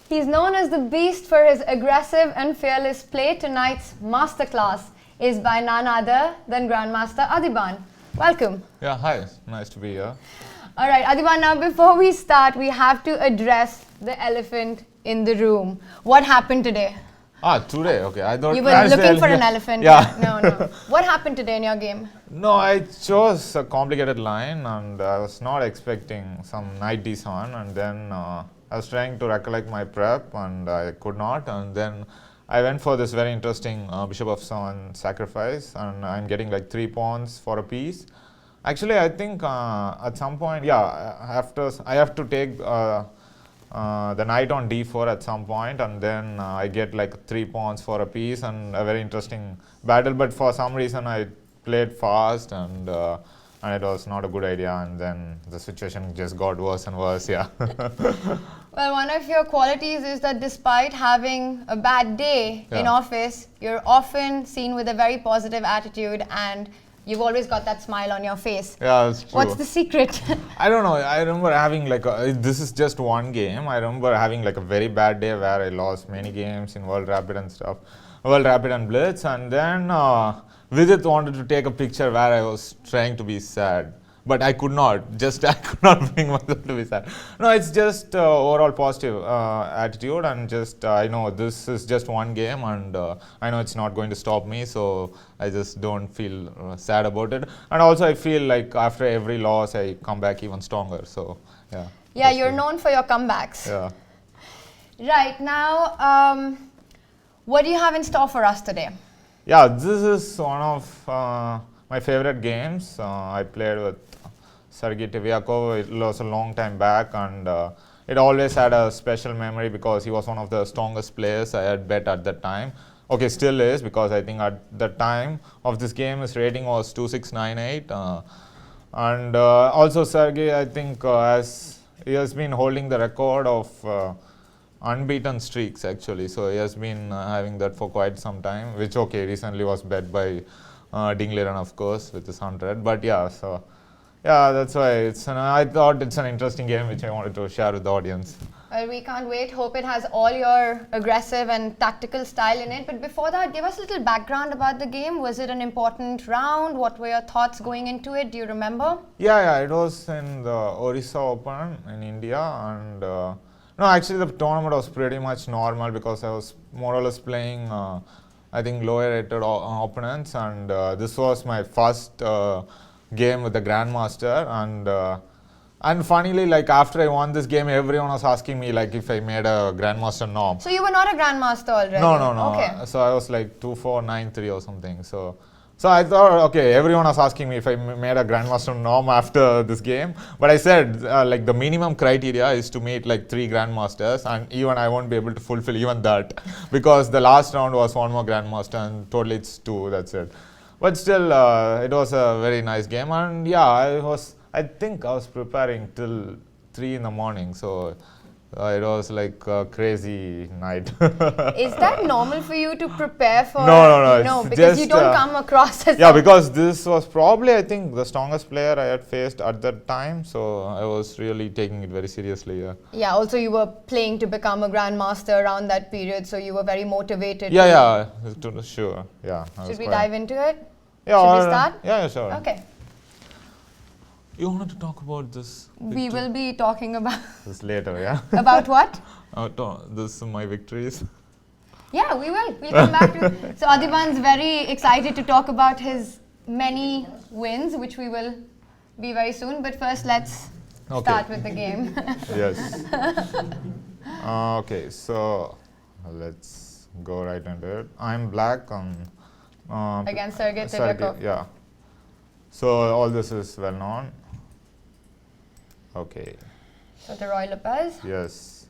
He's known as the Beast for his aggressive and fearless play. Tonight's Masterclass is by none other than Grandmaster Adhiban. Welcome. Yeah, hi. Nice to be here. All right, Adhiban, now before we start, we have to address the elephant in the room. What happened today? Today, okay. I thought you were looking for an elephant. Yeah. No. What happened today in your game? No, I chose a complicated line and I was not expecting some knight d7, and then I was trying to recollect my prep and I could not, and then I went for this very interesting bishop of 7 sacrifice, and I'm getting like 3 pawns for a piece. Actually, I think at some point, I have to take the knight on d4 at some point, and then I get like 3 pawns for a piece and a very interesting battle, but for some reason I played fast and it was not a good idea, and then the situation just got worse and worse. Well, one of your qualities is that despite having a bad day in office, you're often seen with a very positive attitude and you've always got that smile on your face. Yeah, that's true. What's the secret? I don't know. I remember having like this is just one game. I remember having like a very bad day where I lost many games in World Rapid and stuff, World Rapid and Blitz, and then Vidit wanted to take a picture where I was trying to be sad, but I could not. I could not bring myself to be sad. No, it's just overall positive attitude, and just I know this is just one game, and I know it's not going to stop me, so I just don't feel sad about it. And also I feel like after every loss I come back even stronger. So yeah, you're known for your comebacks. Yeah. Right now, what do you have in store for us today? Yeah, this is one of my favorite games. I played with Sergei Tivyakov. It was a long time back, and it always had a special memory because he was one of the strongest players I had bet at that time. Okay, still is, because I think at the time of this game his rating was 2698, and also Sergei, I think he has been holding the record of unbeaten streaks actually, so he has been having that for quite some time, which recently was bet by Dingliran, of course, with his 100, but that's why I thought it's an interesting game which I wanted to share with the audience. Well, we can't wait. Hope it has all your aggressive and tactical style in it. But before that, give us a little background about the game. Was it an important round? What were your thoughts going into it? Do you remember? Yeah, it was in the Orissa Open in India, and no, actually the tournament was pretty much normal because I was more or less playing I think lower rated opponents, and this was my first game with the Grandmaster, and funnily, like after I won this game, everyone was asking me like if I made a Grandmaster norm. So you were not a Grandmaster already? No. Okay. So I was like 2493 or something. So I thought, everyone was asking me if I made a Grandmaster norm after this game. But I said, like the minimum criteria is to meet like 3 Grandmasters, and even I won't be able to fulfill even that because the last round was 1 more Grandmaster and totally it's 2, that's it. But still, it was a very nice game, and I think I was preparing till 3 in the morning, so it was like a crazy night. Is that normal for you to prepare for? No. Because you don't come across as because this was probably, I think, the strongest player I had faced at that time, so I was really taking it very seriously. Yeah, also you were playing to become a Grandmaster around that period, so you were very motivated. Sure. Yeah. Should we dive into it? Yeah. Should we start? Yeah, sure. Okay. You wanted to talk about this? We will be talking about this later, yeah? About what? This my victories. Yeah, we will. We'll come back to it. So Adhiban's very excited to talk about his many wins, which we will be very soon. But first, let's start with the game. Yes. So let's go right into it. I'm black against Sergei Tivyakov. Yeah. So all this is well known. Okay. So the Roy Lopez. Yes.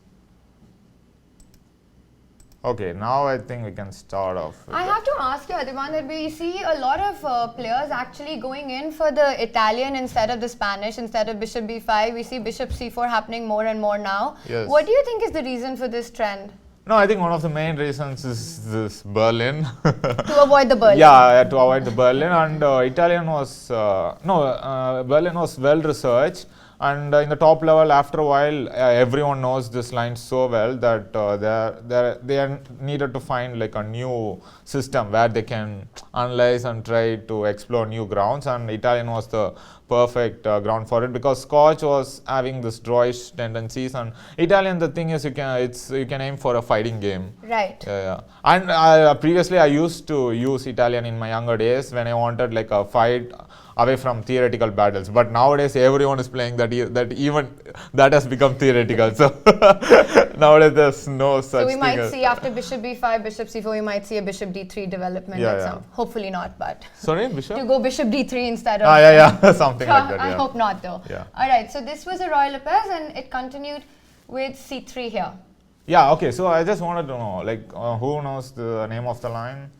Okay, now I think we can start off. I have to ask you, Adhiban, that we see a lot of players actually going in for the Italian instead of the Spanish, instead of Bishop B5. We see Bishop C4 happening more and more now. Yes. What do you think is the reason for this trend? No, I think one of the main reasons is this Berlin. To avoid the Berlin. Yeah, to avoid the Berlin, and Berlin was well researched, And in the top level, after a while, everyone knows this line so well that they are needed to find like a new system where they can analyze and try to explore new grounds. And Italian was the perfect ground for it, because Scotch was having this drawish tendencies, and Italian, the thing is, you can aim for a fighting game. Right. Yeah. And previously I used to use Italian in my younger days when I wanted like a fight away from theoretical battles. But nowadays everyone is playing that even that has become theoretical. So nowadays there's no such thing. So we might see after bishop b5, bishop c4, we might see a bishop d3 development. Hopefully not, but. Sorry, bishop? To go bishop d3 instead of. Something like that. I hope not though. Yeah. Alright, so this was a royal pass and it continued with c3 here. Yeah, okay, so I just wanted to know, like, who knows the name of the line?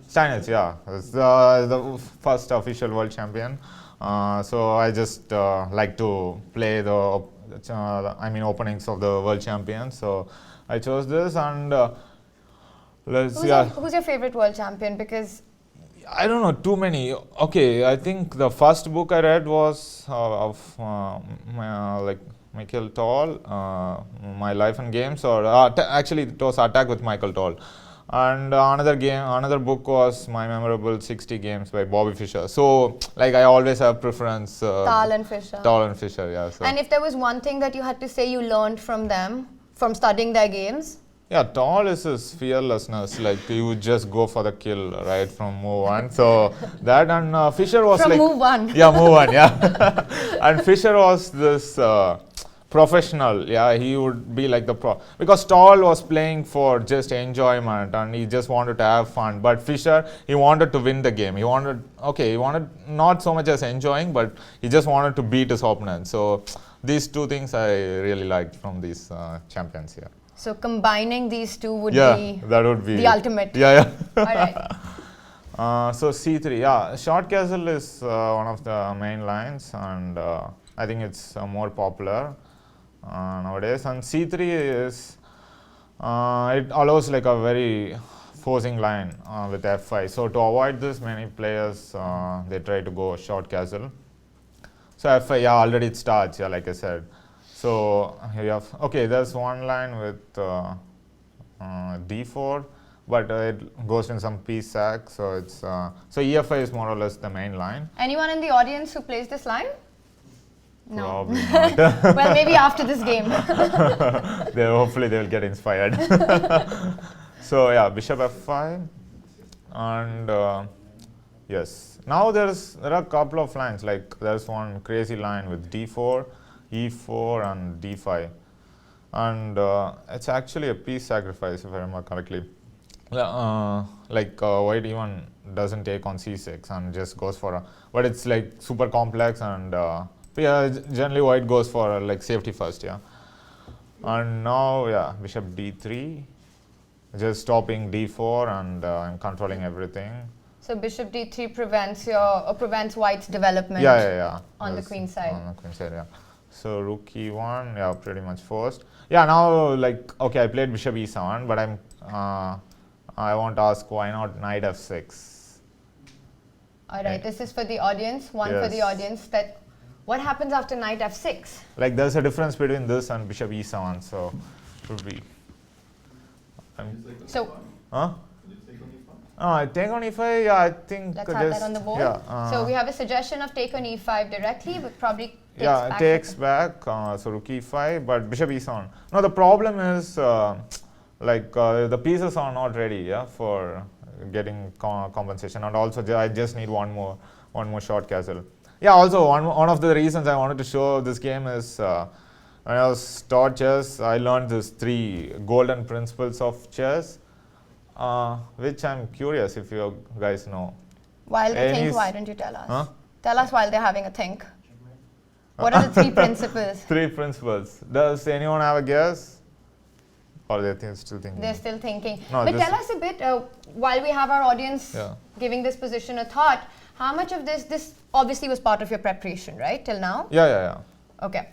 Steinitz, yeah. It's the first official world champion. So I just like to play the openings of the world champion. So I chose this, and Who's your favorite world champion? Because I don't know, too many. Okay, I think the first book I read was of Michael Toll, My Life and Games, or actually it was Attack with Michael Toll. And another book was My Memorable 60 Games by Bobby Fischer. So, like, I always have preference. Tal and Fischer. Yeah. So. And if there was one thing that you had to say you learned from them, from studying their games? Yeah, Tal is his fearlessness. Like, you would just go for the kill, right, from move one. So, that, and Fischer was from like. Move one. Yeah, move one, yeah. And Fischer was this. Professional, yeah, he would be like the because Tal was playing for just enjoyment and he just wanted to have fun. But Fischer, he wanted to win the game. He wanted not so much as enjoying, but he just wanted to beat his opponent. So these two things I really liked from these champions here. So combining these two would be that would be the ultimate. Yeah. All right. So c3, yeah, short castle is one of the main lines, and I think it's more popular nowadays. And c3 is it allows like a very forcing line with f5. So to avoid this, many players they try to go short castle. So f5, yeah, already it starts, yeah, like I said. So here you have, okay, there's one line with d4, but it goes in some piece sack. So it's so e5 is more or less the main line. Anyone in the audience who plays this line? No. Probably not. Well, maybe after this game. Hopefully they will get inspired. So yeah, bishop f5, and yes. Now there are a couple of lines. Like there's one crazy line with d4, e4, and d5, and it's actually a piece sacrifice if I remember correctly. White even doesn't take on c6 and just goes for but it's like super complex, and yeah, generally white goes for like safety first, yeah. And now, yeah, bishop d3, just stopping d4, and I'm controlling everything. So bishop d3 prevents white's development. Yeah. On the queen side. On the queen side, yeah. So rook e1, yeah, pretty much forced. Yeah, now okay, I played bishop e7, but I want to ask why not knight f6. All right, this is for the audience. For the audience, that what happens after knight f6? Like there's a difference between this and bishop e7, so it would be. Take on e5, yeah, I think. Let's have that on the board. Yeah, so we have a suggestion of take on e5 directly, but probably takes back. So rook e5, but bishop e7. No, the problem is the pieces are not ready, yeah, for getting compensation, and also I just need one more short castle. Yeah, also one of the reasons I wanted to show this game is when I was taught chess, I learned these 3 golden principles of chess, which I'm curious if you guys know. While they think, why don't you tell us? Huh? Tell us while they're having a think. What are the 3 principles? 3 principles. Does anyone have a guess? Or they're still thinking? They're still thinking. No, but tell us a bit, while we have our audience giving this position a thought, how much of this obviously was part of your preparation, right, till now? Yeah. Okay.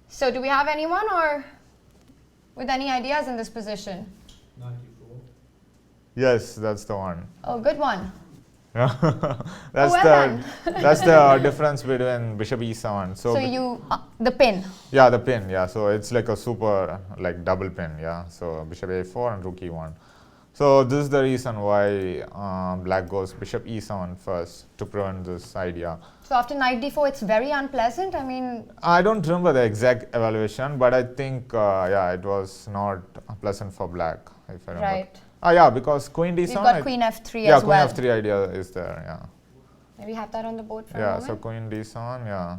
So do we have anyone or with any ideas in this position? 94. Yes, that's the one. Oh, good one. That's well the done. that's the difference between bishop e7. So you, the pin. Yeah, the pin. Yeah, so it's like a super like double pin. Yeah, so bishop a4 and rook e1. So this is the reason why black goes bishop e7 first to prevent this idea. So after knight d4, it's very unpleasant. I mean, I don't remember the exact evaluation, but I think yeah, it was not pleasant for black, if I remember. right. Yeah, because queen d7. We've got queen f3 yeah, as well. queen f3 idea is there. Yeah. Maybe have that on the board for a Yeah, moment. so queen d7. Yeah,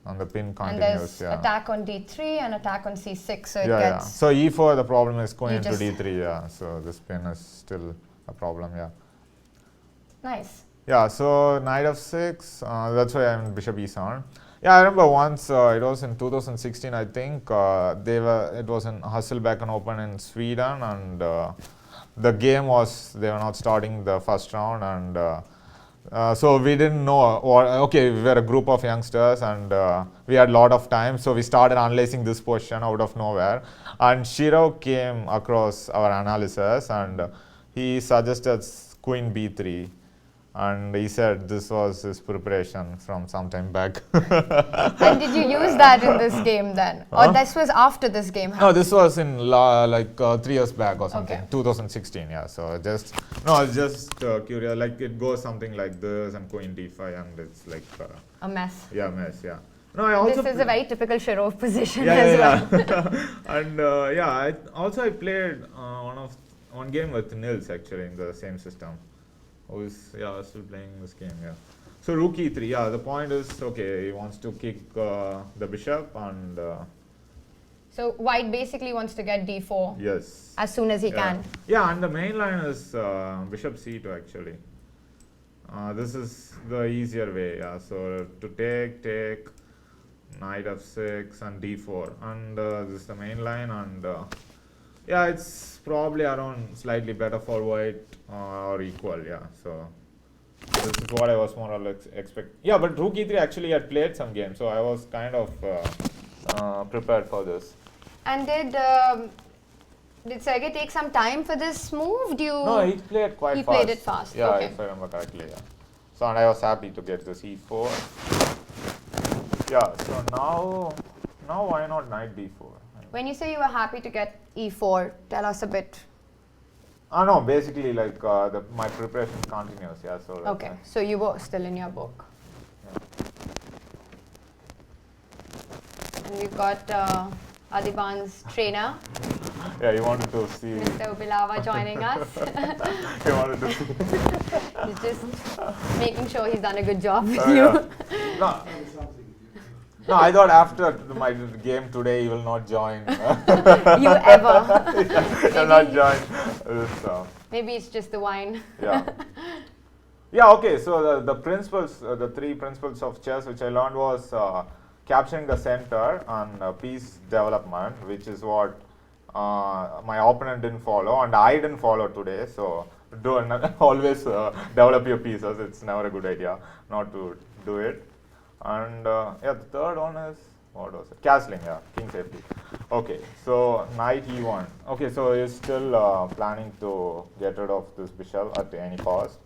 and the pin And continues. there's Yeah. attack on d3 and attack on c6, so it Yeah, yeah. gets... So e4, the problem is queen You into just- d3. Yeah, so this pin is still a problem. Yeah. Nice. Yeah, so knight f6, that's why I'm bishop e7. Yeah, I remember once, it was in 2016, I think, it was in Hasselbecken Open in Sweden, and the game was, they were not starting the first round, and so we didn't know, okay, we were a group of youngsters, and we had a lot of time, so we started analyzing this position out of nowhere, and Shiro came across our analysis, and he suggested queen b3. And he said this was his preparation from some time back. And did you use that in this game then? Or this was after this game No, happened? this was in like 3 years back or something, Okay. 2016. Yeah, so just curious. Like it goes something like this and queen d5, and it's like A mess. yeah, mess. Yeah. No, I also This is a very typical Shirov position yeah, as yeah, well. yeah. And yeah, I played one game with Nils actually in the same system. Still playing this game, yeah. So rook e3, yeah, the point is, okay, he wants to kick the bishop and... So white basically wants to get d4 yes. as soon as he can. Yeah, and the main line is bishop c2 actually. This is the easier way, yeah. So to take, knight f6 and d4. And this is the main line, and yeah, it's probably around slightly better for white or equal, yeah. So this is what I was more or less expect. Yeah, but rook e3 actually had played some games, so I was kind of prepared for this. And did Sergey take some time for this move? No, he played quite fast. He played it fast. Yeah, okay. if I remember correctly, yeah. So and I was happy to get this e4. Yeah, so now why not knight d4? When you say you were happy to get e4, tell us a bit. No, basically like my preparation continues, yeah. So Okay, so you were still in your book. Yeah. And we've got Adhiban's trainer, Yeah, you wanted to see. Mr. Ubilava, joining us. You wanted to see. He's just making sure he's done a good job with Yeah. you. No, I thought after my game today, you will not join. You ever. You will not join this. Maybe it's just the wine. Yeah. Yeah, okay, so the principles, the 3 principles of chess which I learned was capturing the center and piece development, which is what my opponent didn't follow and I didn't follow today. So always develop your pieces. It's never a good idea not to do it. And yeah, the third one is, what was it? Castling, yeah, king safety. Okay, so knight e1. Okay, so he's still planning to get rid of this bishop at any cost.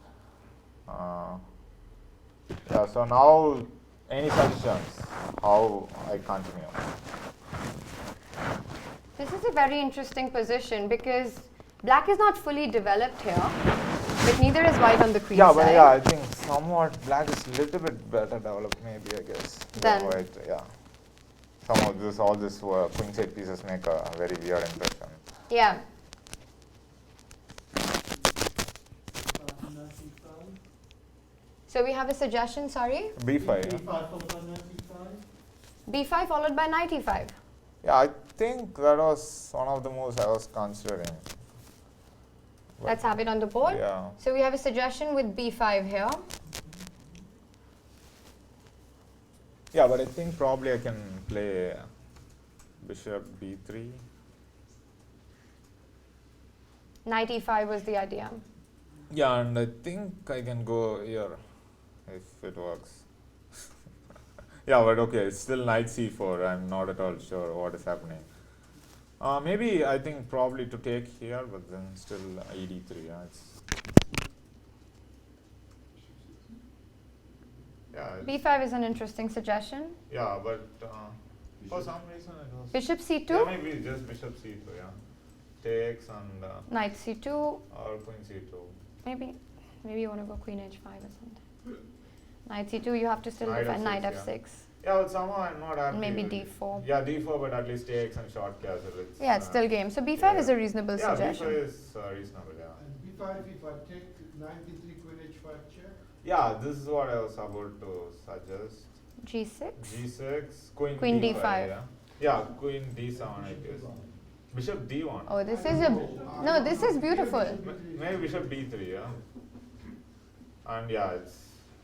Yeah, so now any suggestions how I continue? This is a very interesting position because black is not fully developed here, but neither is white on the queen Yeah, side. but yeah, I think somewhat black is a little bit better developed, maybe, I guess, than Then white. Yeah, all this queen side pieces make a very weird impression. yeah. So we have a suggestion, sorry? b5. Yeah? b5 followed by knight e5. b5 followed by knight e5. Yeah, I think that was one of the moves I was considering. But Let's have it on the board. yeah. So we have a suggestion with b5 here. Yeah, but I think probably I can play bishop b3. Knight e5 was the idea. Yeah, and I think I can go here if it works. Yeah, but okay, it's still knight c4. I'm not at all sure what is happening. Maybe I think probably to take here, but then still ed3. Yeah, it's B5 is an interesting suggestion. Yeah, but for some reason it was. Bishop C2. Yeah, maybe just bishop C2. Yeah, takes and Knight C2. or queen C2. Maybe you want to go queen H5 or something. Knight C2. You have to still Knight defend F6, knight yeah. F6. Yeah, but somehow I'm not happy. Maybe with it. D4. Yeah, D4, but at least takes and short castle. Yeah, it's still game. So B5 yeah. is a reasonable Yeah, suggestion. B5 is reasonable. Yeah. And B5, if I take knight D3, queen H5 check. Yeah, this is what I was about to suggest. G6. G6, queen D5. Yeah. Yeah, queen D7, I guess. Bishop D1. Oh, this is a no. This is beautiful. Maybe bishop D3, yeah. And yeah, it's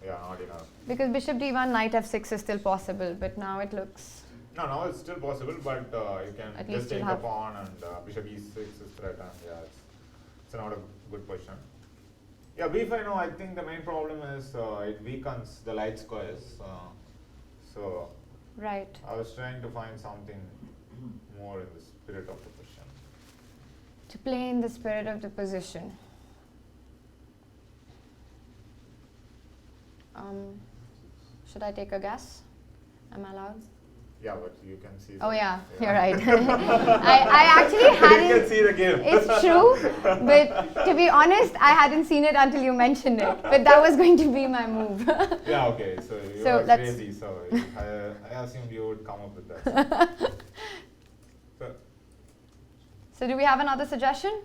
not enough. Because bishop D1, knight F6 is still possible, but now it looks. No, now it's still possible, but you can At just least take you'll the have- pawn and bishop E6 is threatened. Yeah, it's not a good position. Yeah, B5 now I think the main problem is it weakens the light squares. So Right. I was trying to find something more in the spirit of the position. To play in the spirit of the position. Should I take a guess? Am I allowed? Yeah, but you can see. Oh the- yeah, you're right. I actually You can hadn't. see the game. It's true, but to be honest, I hadn't seen it until you mentioned it. But that was going to be my move. Yeah, okay. So you So are let's- crazy. So I assumed you would come up with that. So, So do we have another suggestion?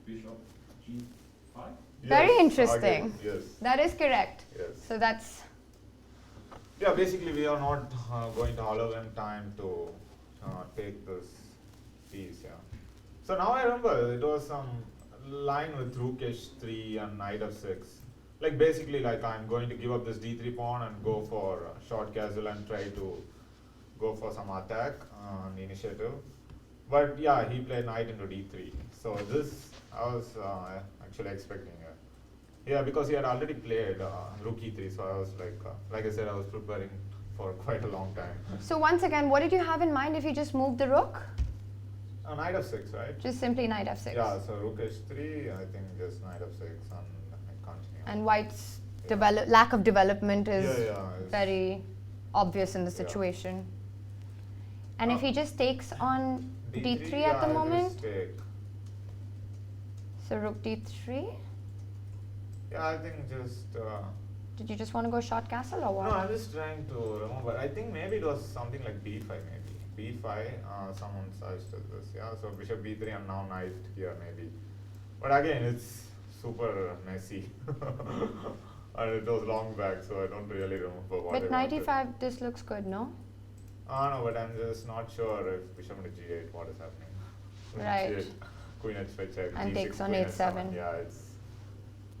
Bishop G5. Very yes, interesting. again, yes. That is correct. Yes. So that's Yeah, basically we are not going to allow them time to take this piece. Yeah. So now I remember it was some line with rook h3 and knight f6. Like basically like I'm going to give up this d3 pawn and go for short castle and try to go for some attack on initiative. But yeah, he played knight into d3. So this I was actually expecting. Yeah, because he had already played rook e3, so I was like I said, I was preparing for quite a long time. so. Once again, what did you have in mind if you just moved the rook? Knight f6, right? Just simply knight f6. Yeah, so rook h3, I think just knight f6 and I continue. And white's Yeah. lack of development is it's- very obvious in the Yeah. situation. And if he just takes on d3 yeah, at the I moment, just take. so rook d3. Yeah, I think just. Did you just want to go short castle or what? No, I'm just trying to remember. I think maybe it was something like b5, maybe. b5, someone suggested this. Yeah, so bishop b3 and now knight here, maybe. But again, it's super messy. And it was long back, so I don't really remember what But I knight wanted. e5, this looks good, no? No, but I'm just not sure if bishop into g8, what is happening. Queen Right. H8, queen h5 check, And g6, takes on queen h7. h7. Yeah, it's.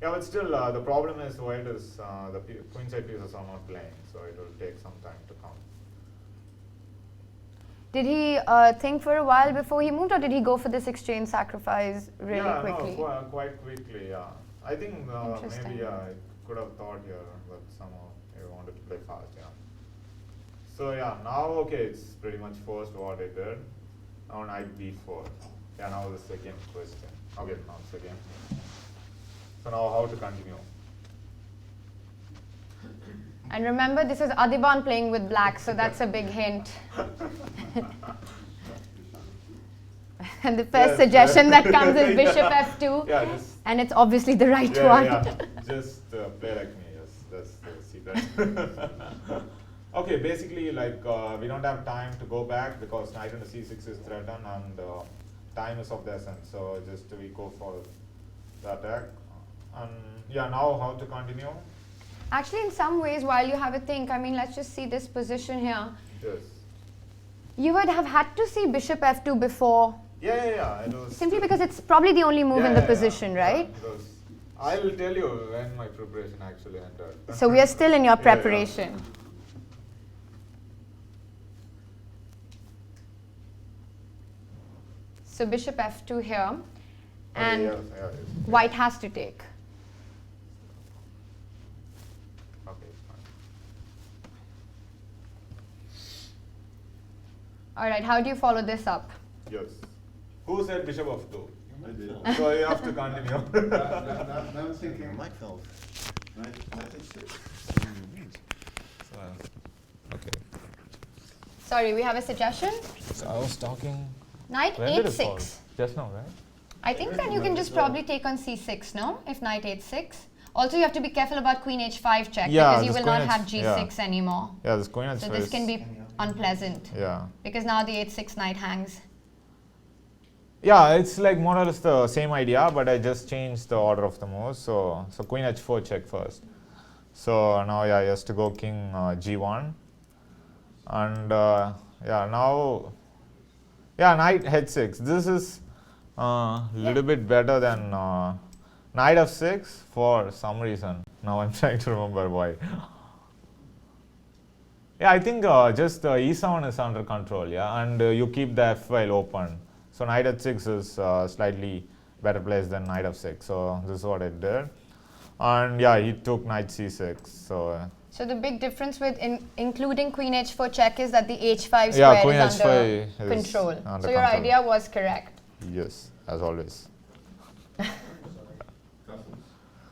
Yeah, but still, the problem is white is the queen side pieces are not playing, so it will take some time to come. Did he think for a while before he moved, or did he go for this exchange sacrifice really yeah, quickly? No, quite quickly, yeah. I think Interesting. maybe I could have thought here, but somehow he wanted to play fast, yeah. So yeah, now okay, it's pretty much forced what I did. Now knight b4. Yeah, now the second question. Okay, now second. So now how to continue? And remember, this is Adhiban playing with black, so that's a big hint. And the first Yes, suggestion yes. that comes is bishop Yeah. f2, Yeah, just and it's obviously the right yeah, one. yeah. Just play like me. Yes, that's the secret. Okay, basically we don't have time to go back because knight into c6 is threatened and time is of the essence. So just we go for the attack. And yeah, now how to continue? Actually, in some ways, while you have a think, I mean, let's just see this position here. Yes. You would have had to see bishop f2 before, Yeah. It was simply because it's probably the only move in the position, right? Yeah, it was- I will tell you when my preparation actually ended. So we are still in your Yeah. preparation. So bishop f2 here, Okay, and yes, yes. white has to take. Okay, fine. All right, how do you follow this up? Yes. Who said bishop of 2? I did. So you have to continue. Now I'm thinking. Mike fell. Knight H6. Okay. Sorry, we have a suggestion. So I was talking. Knight When did it fall? h6. Just now, right? I think then you can just probably take on c6, no? If knight h6. Also, you have to be careful about queen h5 check Yeah, because you this will not queen have H- g6 anymore. Yeah, this queen So H5 this is- can be unpleasant Yeah. because now the h6 knight hangs. Yeah, it's like more or less the same idea, but I just changed the order of the moves. So queen h4 check first. So now yeah, he has to go king g1, and yeah now yeah knight h6. This is little bit better than knight f6 for some reason. Now I'm trying to remember why. Yeah, I think just e7 is under control. Yeah, and you keep the f file open. So knight h6 is slightly better place than knight f6. So this is what I did, and yeah, he took knight c6. So So the big difference with including queen h4 check is that the h5 yeah, square queen is under h5 is control. under So your control. idea was correct. Yes, as always.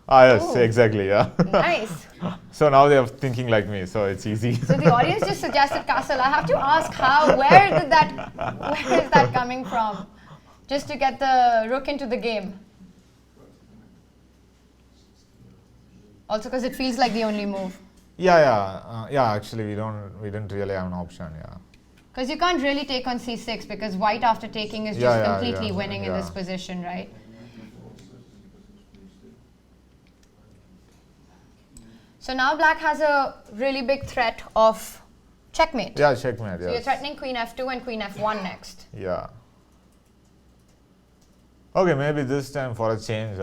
Yes, Ooh. exactly. Yeah. Nice. So now they are thinking like me, so it's easy. So the audience just suggested castle. I have to ask where is that coming from? Just to get the rook into the game. Also because it feels like the only move. Yeah. Actually, we didn't really have an option. Yeah. Because you can't really take on c6 because white after taking is Yeah, just yeah, completely yeah, winning in yeah. this position, right? So now black has a really big threat of checkmate. Yeah, checkmate. So you're Yes. threatening queen f2 and queen f1 next. Yeah. Okay, maybe this time for a change,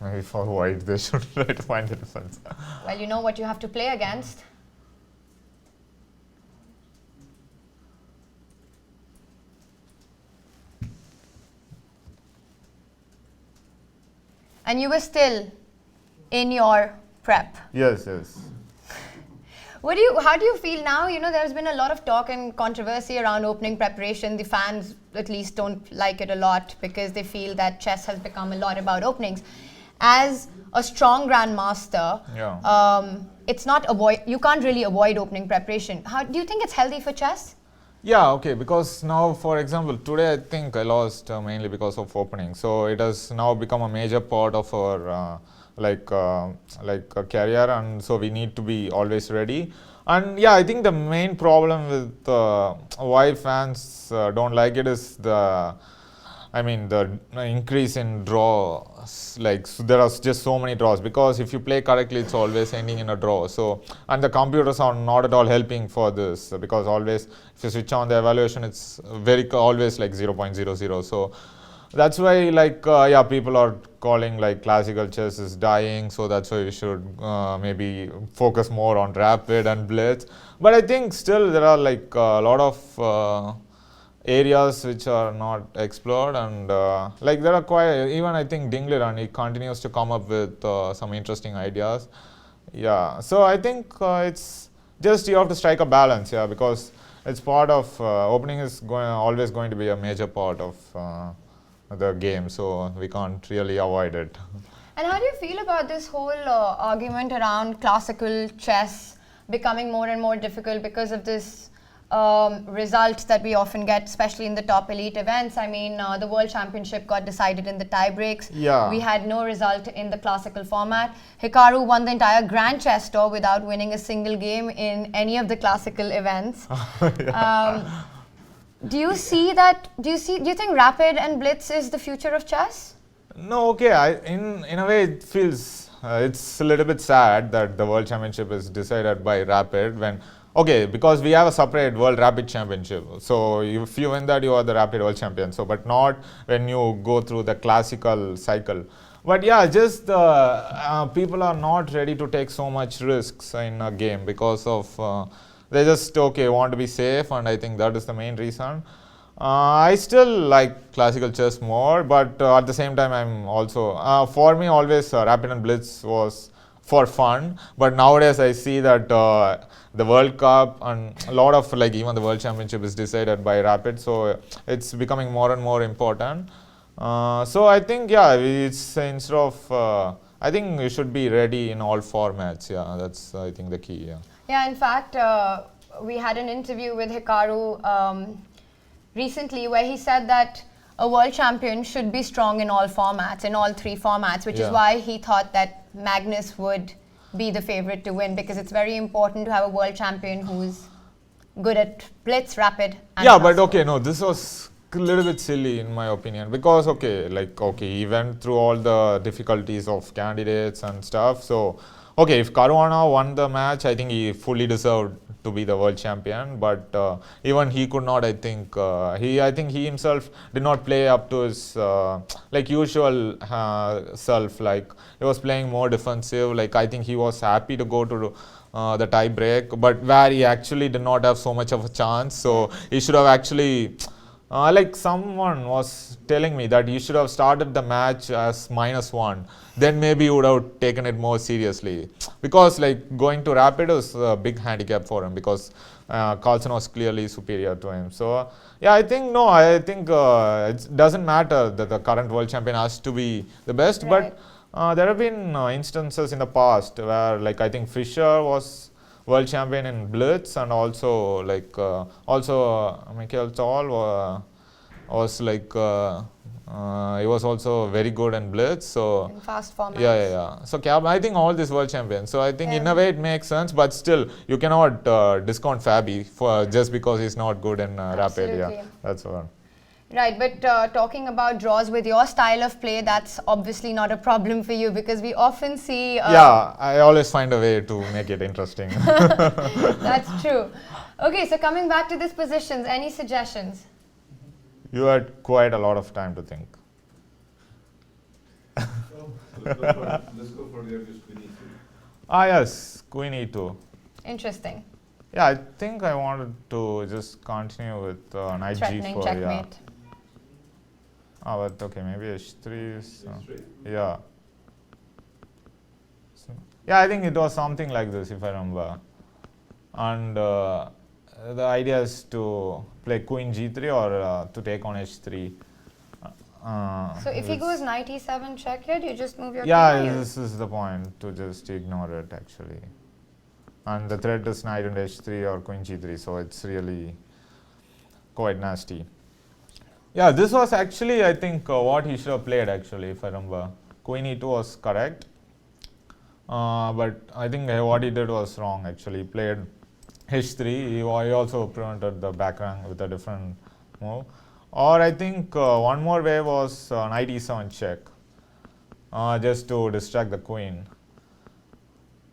maybe for white they should try to find the defense. Well, you know what you have to play against. And you were still in your prep. Yes. How do you feel now? You know, there's been a lot of talk and controversy around opening preparation. The fans, at least, don't like it a lot because they feel that chess has become a lot about openings. As a strong grandmaster, it's not you can't really avoid opening preparation. How do you think it's healthy for chess? Yeah, okay, because now, for example, today I think I lost mainly because of opening. So it has now become a major part of our a career, and so we need to be always ready. And yeah, I think the main problem with why fans don't like it is the increase in draws. Like, so there are just so many draws, because if you play correctly, it's always ending in a draw. So, and the computers are not at all helping for this, because always if you switch on the evaluation, it's always like 0.00. So that's why people are calling like classical chess is dying. So that's why we should maybe focus more on rapid and blitz. But I think still there are like a lot of areas which are not explored, and there are quite, even I think Dingler, and he continues to come up with some interesting ideas. Yeah, so I think it's just you have to strike a balance, because it's part of opening is always going to be a major part of the game, so we can't really avoid it. And how do you feel about this whole argument around classical chess becoming more and more difficult because of this results that we often get, especially in the top elite events? I mean, the World Championship got decided in the tie breaks. Yeah. We had no result in the classical format. Hikaru won the entire Grand Chess Tour without winning a single game in any of the classical events. Do you see that? Do you think rapid and blitz is the future of chess? No, okay. In a way, it feels it's a little bit sad that the World Championship is decided by rapid because we have a separate World Rapid Championship. So if you win that, you are the Rapid World Champion. So, but not when you go through the classical cycle. But yeah, just people are not ready to take so much risks in a game because of they just want to be safe, and I think that is the main reason. I still like classical chess more, but at the same time, I'm also for me always rapid and blitz was for fun. But nowadays I see that the World Cup and a lot of even the World Championship is decided by rapid, so it's becoming more and more important. So I think it's instead of I think you should be ready in all formats. Yeah, that's I think the key. Yeah. Yeah, in fact, we had an interview with Hikaru recently where he said that a world champion should be strong in all formats, in all three formats, which is why he thought that Magnus would be the favorite to win, because it's very important to have a world champion who's good at blitz, rapid, and Yeah, cross but okay, court. no, this was a little bit silly in my opinion, because he went through all the difficulties of candidates and stuff. So okay, if Caruana won the match, I think he fully deserved to be the world champion. But even he could not. I think he himself did not play up to his usual self. Like he was playing more defensive. Like I think he was happy to go to the tie break, but where he actually did not have so much of a chance. So he should have actually. Like someone was telling me that you should have started the match as -1, then maybe you would have taken it more seriously, because like going to rapid was a big handicap for him, because Carlsen was clearly superior to him. So yeah, I think it doesn't matter that the current world champion has to be the best, but there have been instances in the past where like I think Fischer was world champion in blitz, and also Michael Toll was he was also very good in blitz. So In fast formats. yeah. So I think all these world champions. So I think in a way it makes sense, but still you cannot discount Fabi for just because he's not good in rapid. Yeah, that's all. Right, but talking about draws with your style of play, that's obviously not a problem for you, because we often see... yeah, I always find a way to make it interesting. That's true. Okay, so coming back to these positions, any suggestions? You had quite a lot of time to think. Let's go for the obvious Queen E2. Yes, Queen E2. Interesting. Yeah, I think I wanted to just continue with Knight Threatening G4. checkmate. But okay, maybe H3 is... H3? yeah. So, yeah, I think it was something like this, if I remember. And the idea is to play Queen G3 or to take on H3. So if he goes Knight E7 check here, do you just move your yeah, king? this is the point, to just ignore it actually. And the threat is Knight and H3 or Queen G3, so it's really quite nasty. Yeah, this was actually, I think, what he should have played actually, if I remember. Queen E2 was correct. But I think what he did was wrong actually. He played H3, he also prevented the back rank with a different move. Or I think one more way was Knight E7 check, just to distract the queen.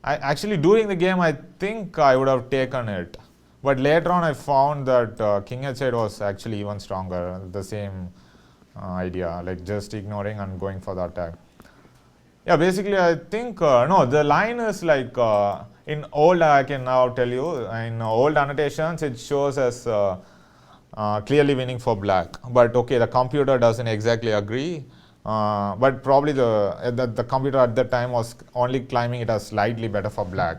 Actually, during the game, I think I would have taken it. But later on, I found that King H8 was actually even stronger. The same idea, like just ignoring and going for the attack. Yeah, basically, I think, no, the line is like, in old, I can now tell you, in old annotations, it shows as clearly winning for black. But okay, the computer doesn't exactly agree. But probably the computer at that time was only claiming it as slightly better for black.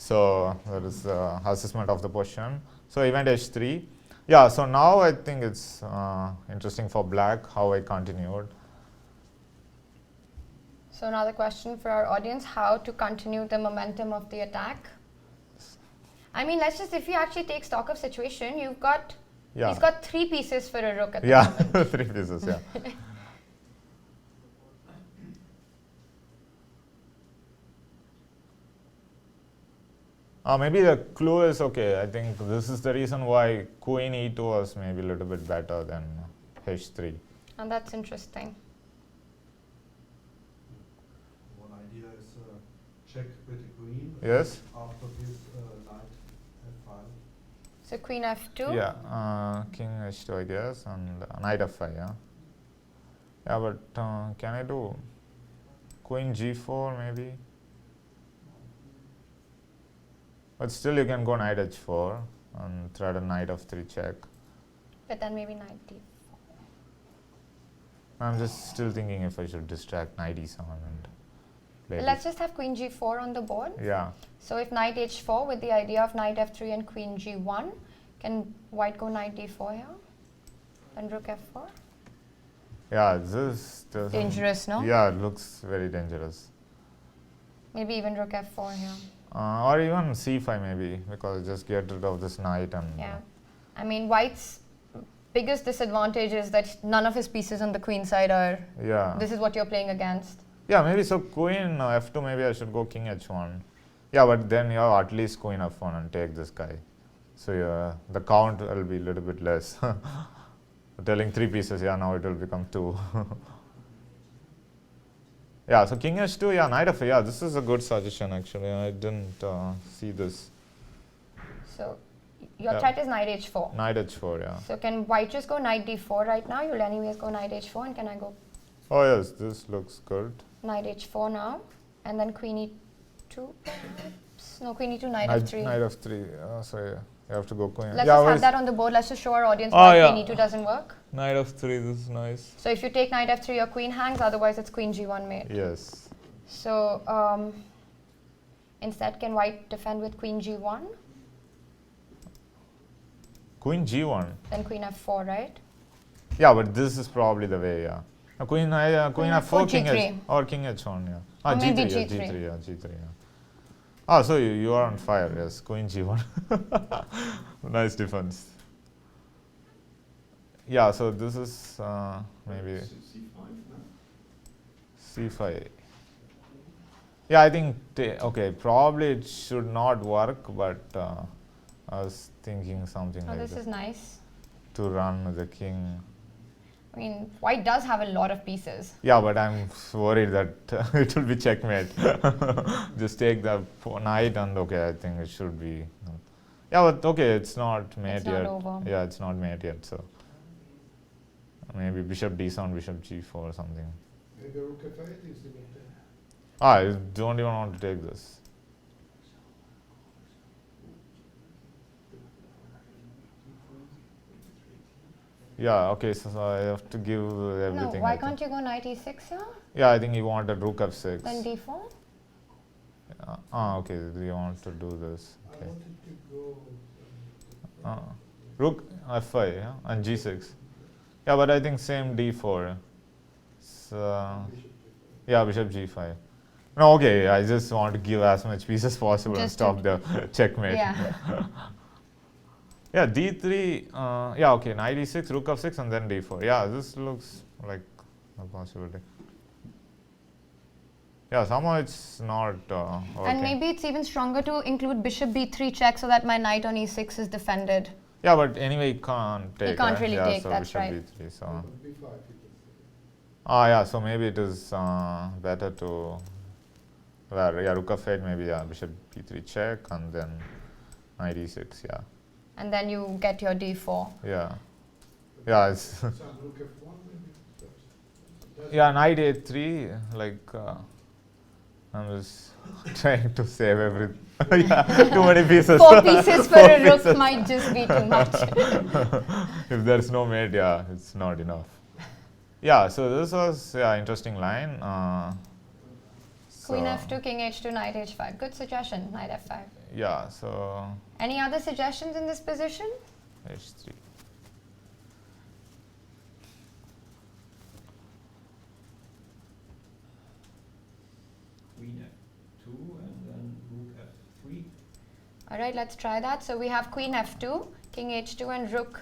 So that is the assessment of the position. So event H3. Yeah, so now I think it's interesting for black how I continued. So another question for our audience, how to continue the momentum of the attack? I mean, if you actually take stock of situation, he's got 3 pieces for a rook at the moment. Yeah, 3 pieces, yeah. Maybe the clue is okay. I think this is the reason why Queen E2 was maybe a little bit better than H3. And that's interesting. One idea is check with the queen. Yes? After this knight F5. So Queen F2? Yeah, King H2 I guess, and Knight F5, yeah. Yeah, but can I do Queen G4 maybe? But still you can go Knight H4 and threaten Knight F3 check. But then maybe Knight D4. I'm just still thinking if I should distract Knight E7 and play Let's just have Queen G4 on the board. Yeah. So if Knight H4 with the idea of Knight F3 and Queen G1, can White go Knight D4 here? Then Rook F4? Yeah, this doesn't... Dangerous, no? Yeah, it looks very dangerous. Maybe even rook f4 here. Or even c5 maybe, because just get rid of this knight and... Yeah. I mean, white's biggest disadvantage is that none of his pieces on the queen side are... Yeah. This is what you're playing against. Yeah, maybe so queen f2, maybe I should go king h1. Yeah, but then you have at least queen f1 and take this guy. So yeah, the count will be a little bit less. Telling 3 pieces, yeah, now it will become 2. Yeah, so king h2, yeah, knight f8, yeah, this is a good suggestion actually. I didn't see this. So your threat is knight h4. Knight h4, yeah. So can white just go knight d4 right now? You'll anyways go knight h4, and can I go Oh yes, this looks good. knight h4 now? And then queen e2 perhaps? No, queen e2, knight f3. Knight f3, so yeah, you have to go queen. Let's yeah, just have that on the board. Let's just show our audience Oh, why yeah. queen e2 doesn't work. Knight f3, this is nice. So if you take knight f3, your queen hangs, otherwise it's queen g1 mate. Yes. So instead, can white defend with queen g1? Queen g1. Then queen f4, right? Yeah, but this is probably the way, yeah. Queen f4, king G3. h, or king h1, yeah. Or G3, maybe yeah, G3. G3, yeah, G3, yeah. Ah, so you are on fire, yes, queen g1. Nice defense. Yeah, so this is maybe c5. Yeah, I think, okay, probably it should not work, but I was thinking something Oh, like this that. is nice. To run the king. I mean, white does have a lot of pieces. Yeah, but I'm worried that it will be checkmate. Just take the knight and okay, I think it should be. Yeah, but okay, it's not mate It's yet. not over. Yeah, it's not mate yet, so maybe bishop d7, bishop g4 or something. Maybe rook f8 is the good thing. I don't even want to take this. Yeah, okay, so I have to give everything. No, why I think. can't you go knight e6 here? Yeah, I think he wanted rook f6. Then d4? Okay, you want to do this. I Okay. wanted to go. Rook f5, yeah, and g6. Yeah, but I think same d4. So, yeah, bishop g5. No, okay, I just want to give as much pieces possible and Just stop the checkmate. Yeah. Yeah, d3, yeah, okay, knight e6, rook f6, and then d4. Yeah, this looks like a possibility. Yeah, somehow it's not working. And maybe it's even stronger to include bishop b3 check so that my knight on e6 is defended. Yeah, but anyway, you can't take. can't really yeah, take, so that's bishop right. b3, so. B5 you can say. Yeah, so maybe it is better to, yeah, rook f8, maybe, yeah, bishop b3 check, and then knight e6, yeah. And then you get your d4. Yeah. Yeah, it's, Some rook f1 maybe. Doesn't- yeah, knight a3, like, I'm just trying to save everything. Yeah, too many pieces. 4 pieces for Four a rook pieces. might just be too much. If there's no mate, yeah, it's not enough. Yeah, so this was, yeah, interesting line. Queen So, f2, king h2, knight h5. Good suggestion, knight f5. Yeah, so Any other suggestions in this position? h3. Queen f2 and then rook f3. All right, let's try that. So we have queen f2, king h2, and rook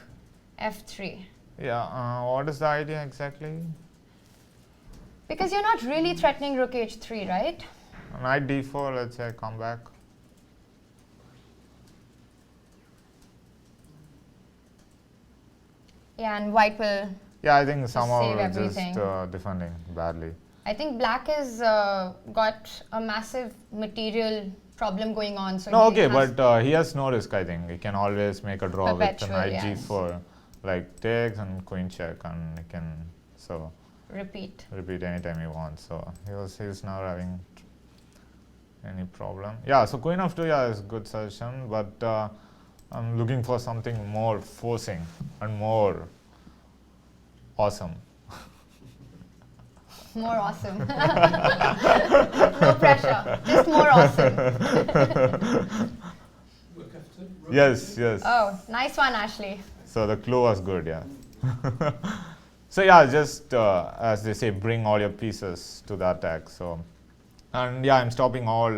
f3. Yeah, what is the idea exactly? Because you're not really threatening rook h3, right? Knight d4, let's say, come back. Yeah, and white will. Yeah, I think somehow save we're just everything. defending badly. I think black has got a massive material problem going on. So No, he okay, has but he has no risk, I think. He can always make a draw with Perpetual, knight yes. g4, like takes and queen check, and he can repeat. repeat anytime he wants. So he's now having any problem. Yeah, so queen f2, yeah, is good suggestion, but I'm looking for something more forcing and more awesome. More awesome. No pressure. Just more awesome. Rook f2. Yes, yes. Oh, nice one, Ashley. So the clue was good, yeah. So yeah, just as they say, bring all your pieces to the attack. So, and yeah, I'm stopping all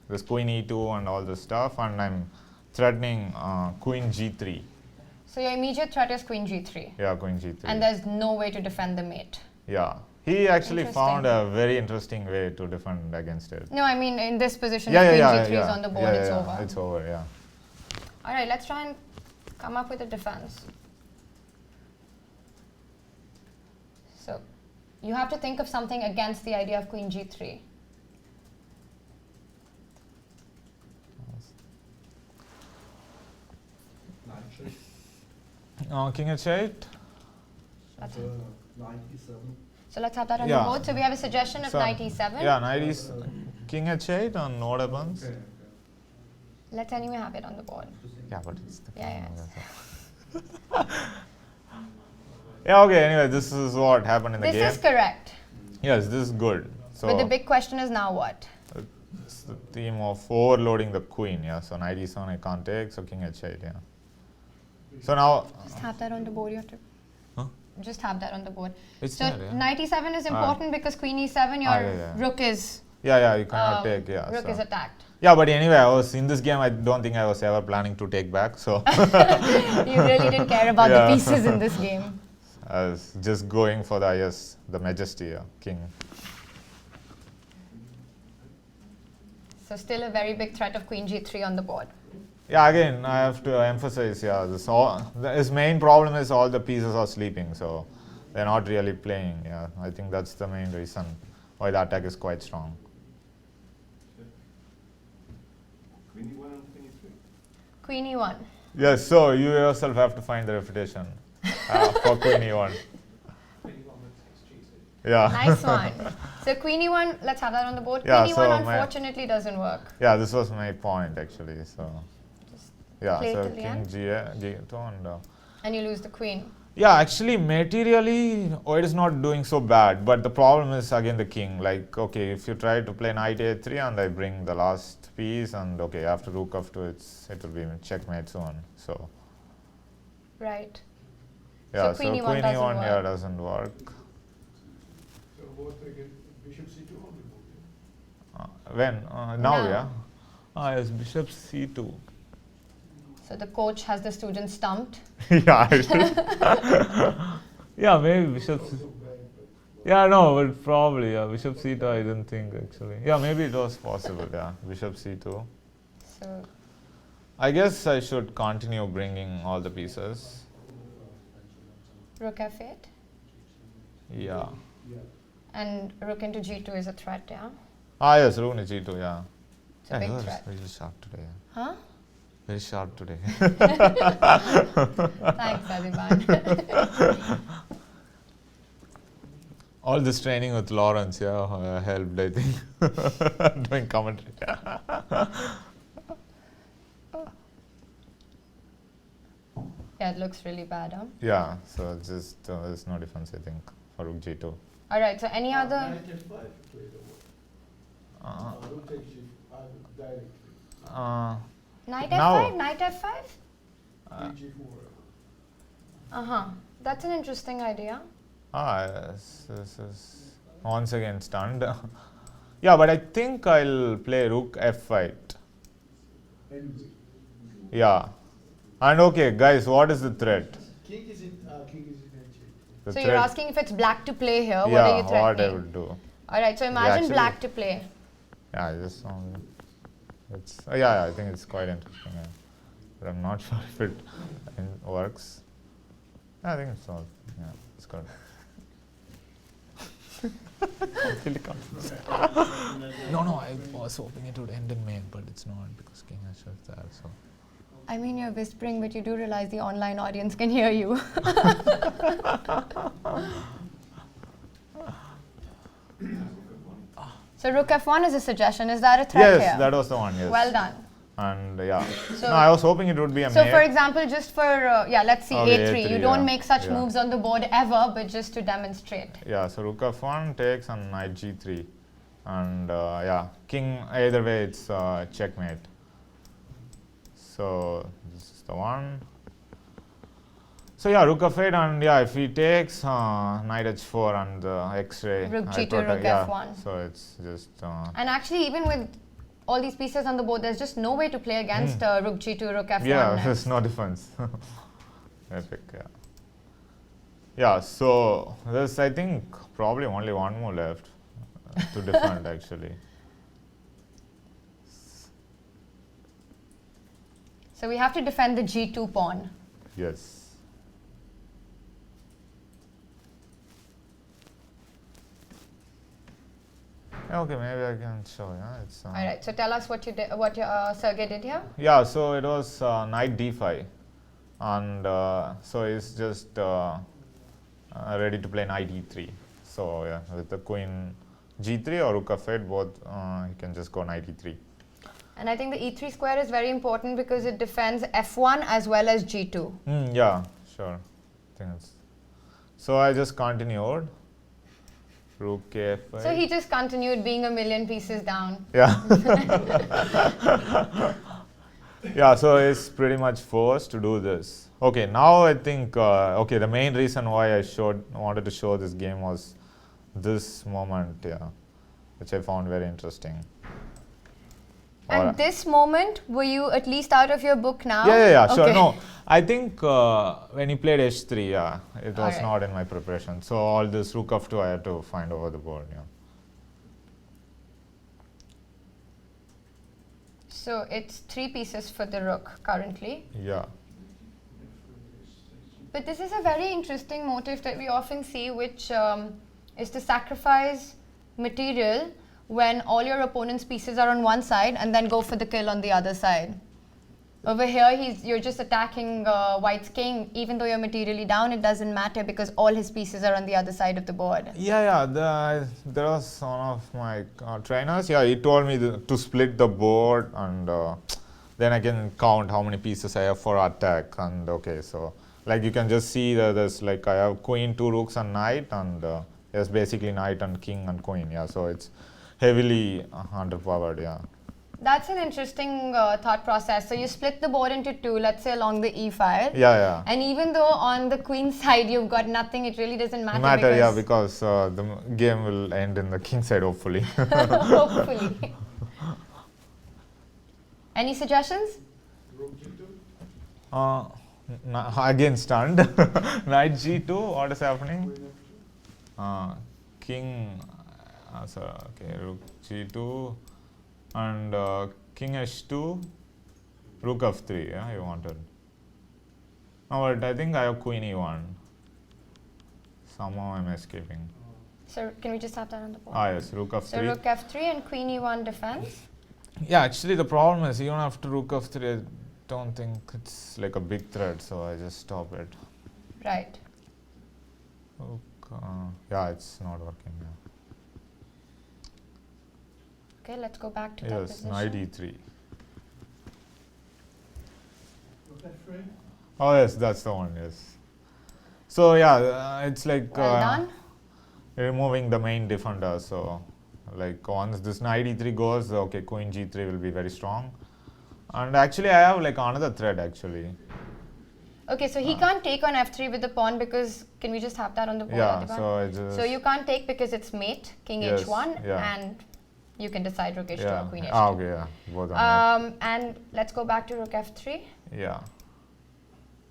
this queen e2 and all this stuff, and I'm threatening queen g3. So your immediate threat is queen g3. Yeah, queen g3. And there's no way to defend the mate. Yeah, he actually found Interesting. a very interesting way to defend against it. No, I mean in this position, Yeah, if yeah, queen yeah, g3 yeah. is on the board, Yeah, it's yeah, over. It's over, yeah. All right, let's try and come up with a defense. So you have to think of something against the idea of queen g3. King h8. That's Knight e7. So let's have that on Yeah. the board. So we have a suggestion of So, knight e7. Yeah, knight is king h8 and no weapons. Okay. Let's anyway have it on the board. Yeah, but it's the Yeah, yeah, okay, anyway, this is what happened in the This game. is correct. Yes, this is good. So But the big question is now what? it's the theme of overloading the queen, yeah. So knight e7 I can't take, so king h8, yeah. So now Just have that on the board. You have to Huh? just have that on the board. It's So there, yeah. knight e7 is important because queen e7, your yeah. rook is Yeah, you cannot take, yeah. rook so. is attacked. Yeah, but anyway, I was in this game. I don't think I was ever planning to take back. So You really didn't care about Yeah. the pieces in this game. I was just going for the majesty, king. So still a very big threat of queen g3 on the board. Yeah, again, I have to emphasize, his main problem is all the pieces are sleeping, so they're not really playing. Yeah, I think that's the main reason why the attack is quite strong. Queen e1 and queen e3. Queen e1. Yes, so you yourself have to find the refutation for queen e1. Queen e1 with h6. Yeah. Nice one. So queen e1, let's have that on the board. Yeah, Queen so e1 my- unfortunately doesn't work. Yeah, this was my point actually. So yeah, play so till the king end. g2 and. And you lose the queen. Yeah, actually, materially, it is not doing so bad. But the problem is again the king. Like, okay, if you try to play knight a3 and I bring the last piece, and okay, after rook f2, it will be checkmate soon. So Right. yeah, So queen e1 doesn't work. yeah doesn't work. So what again? Bishop c2 on the board. When now, Now. yeah. Yes, bishop c2. So the coach has the student stumped. Yeah, yeah, maybe bishop. So bad, but Yeah, no, but probably, yeah, bishop c2 I didn't think actually. Yeah, maybe it was possible, yeah, bishop c2. So I guess I should continue bringing all the pieces. rook f8. Yeah. yeah. And rook into g2 is a threat, yeah? Yes, rook into g2, yeah. It's a big you are threat. really sharp today. Huh? Very sharp today. Thanks, Adhiban. All this training with Lawrence, yeah, helped, I think, doing commentary. Yeah, it looks really bad, huh? Yeah, so it's just there's no difference, I think, for rook g2. All right, so any other... Knight f5 played over. Rook takes g5 directly. Knight Now- f5? Knight f5? Queen g4. Uh-huh. That's an interesting idea. Yes, this is once again stunned. Yeah, but I think I'll play rook f5. Anyway, Yeah. And okay, guys, what is the threat? king is in h8. The So threat, you're asking if it's black to play here, yeah, what are you what I threatening? would do. Alright, so imagine actually- black to play. Yeah, I just it's yeah, I think it's quite interesting. Yeah. But I'm not sure if it works. I think it's all yeah, it's good. Completely confused. No, I was hoping it would end in main, but it's not because King H is there. So I mean, you're whispering, but you do realize the online audience can hear you. So rook f1 is a suggestion. Is that a threat yes, here? that was the one. Yes. Well done. And yeah, So- no, I was hoping it would be a So mate. for example, just for, let's see, Okay, a3. You A3, don't yeah. make such Yeah. moves on the board ever, but just to demonstrate. Yeah, so rook f1 takes and knight g3, and yeah, king either way it's checkmate. So this is the one. So yeah, rook f8, and yeah, if he takes knight h4 and the x-ray, Rook I g2, protect- rook yeah, f1. So it's just And actually, even with all these pieces on the board, there's just no way to play against rook g2, rook f1. yeah, next. there's no defense. Epic, yeah. Yeah, so there's I think probably only one more left to defend actually. So we have to defend the g2 pawn. Yes. Okay, maybe I can show. Yeah, it's. All right. So tell us what you did, what your Sergey did here. Yeah, so it was knight d5, and so he's just ready to play knight e3. So yeah, with the queen g3 or rook f8, both he can just go knight e3. And I think the e3 square is very important because it defends f1 as well as g2. Yeah, sure. I think it's so I just continued. Rook f5. So he just continued being a million pieces down. Yeah. Yeah, so it's pretty much forced to do this. Okay, now I think, okay, the main reason why I wanted to show this game was this moment, yeah, which I found very interesting. And this moment, were you at least out of your book now? Yeah, sure. Okay. No, I think when he played h3, yeah, it was Alright. not in my preparation. So all this rook f2 I had to find over the board, yeah. So it's 3 pieces for the rook currently. Yeah. But this is a very interesting motif that we often see, which is to sacrifice material when all your opponent's pieces are on one side and then go for the kill on the other side. Over here, you're just attacking White's king. Even though you're materially down, it doesn't matter because all his pieces are on the other side of the board. Yeah. There was one of my trainers. Yeah, he told me to split the board, and then I can count how many pieces I have for attack. And okay, so like you can just see that there's like I have queen, 2 rooks, and knight, and there's basically knight and king and queen. Yeah, so it's heavily underpowered. Yeah. That's an interesting thought process. So you split the board into 2, let's say along the e file. Yeah. And even though on the queen side you've got nothing, it really doesn't matter. Because the game will end in the king side, hopefully. Hopefully. Any suggestions? Rook g2. Again stunned. Knight g2, what is happening? King, okay, rook g2 and king h2, rook f3, yeah, you wanted. No, but I think I have queen e1. Somehow I'm escaping. So can we just have that on the board? Yes, rook f3. So rook f3 and queen e1 defense. Yeah, actually the problem is even after rook f3, I don't think it's like a big threat, so I just stop it. Right. Yeah, it's not working now. Okay, let's go back to that Yes, position. knight e3. Rook f3. Oh yes, that's the one, yes. So yeah, it's like Well done. removing the main defender, so like once this knight e3 goes, okay, queen g3 will be very strong. And actually I have like another thread actually. Okay, so he can't take on f3 with the pawn because, can we just have that on the board? Yeah, Adhiban? so I just... So you can't take because it's mate, king Yes, h1, yeah. and you can decide rook h2 yeah. or queen h2. Okay, yeah, both are mate. And let's go back to rook f3. Yeah.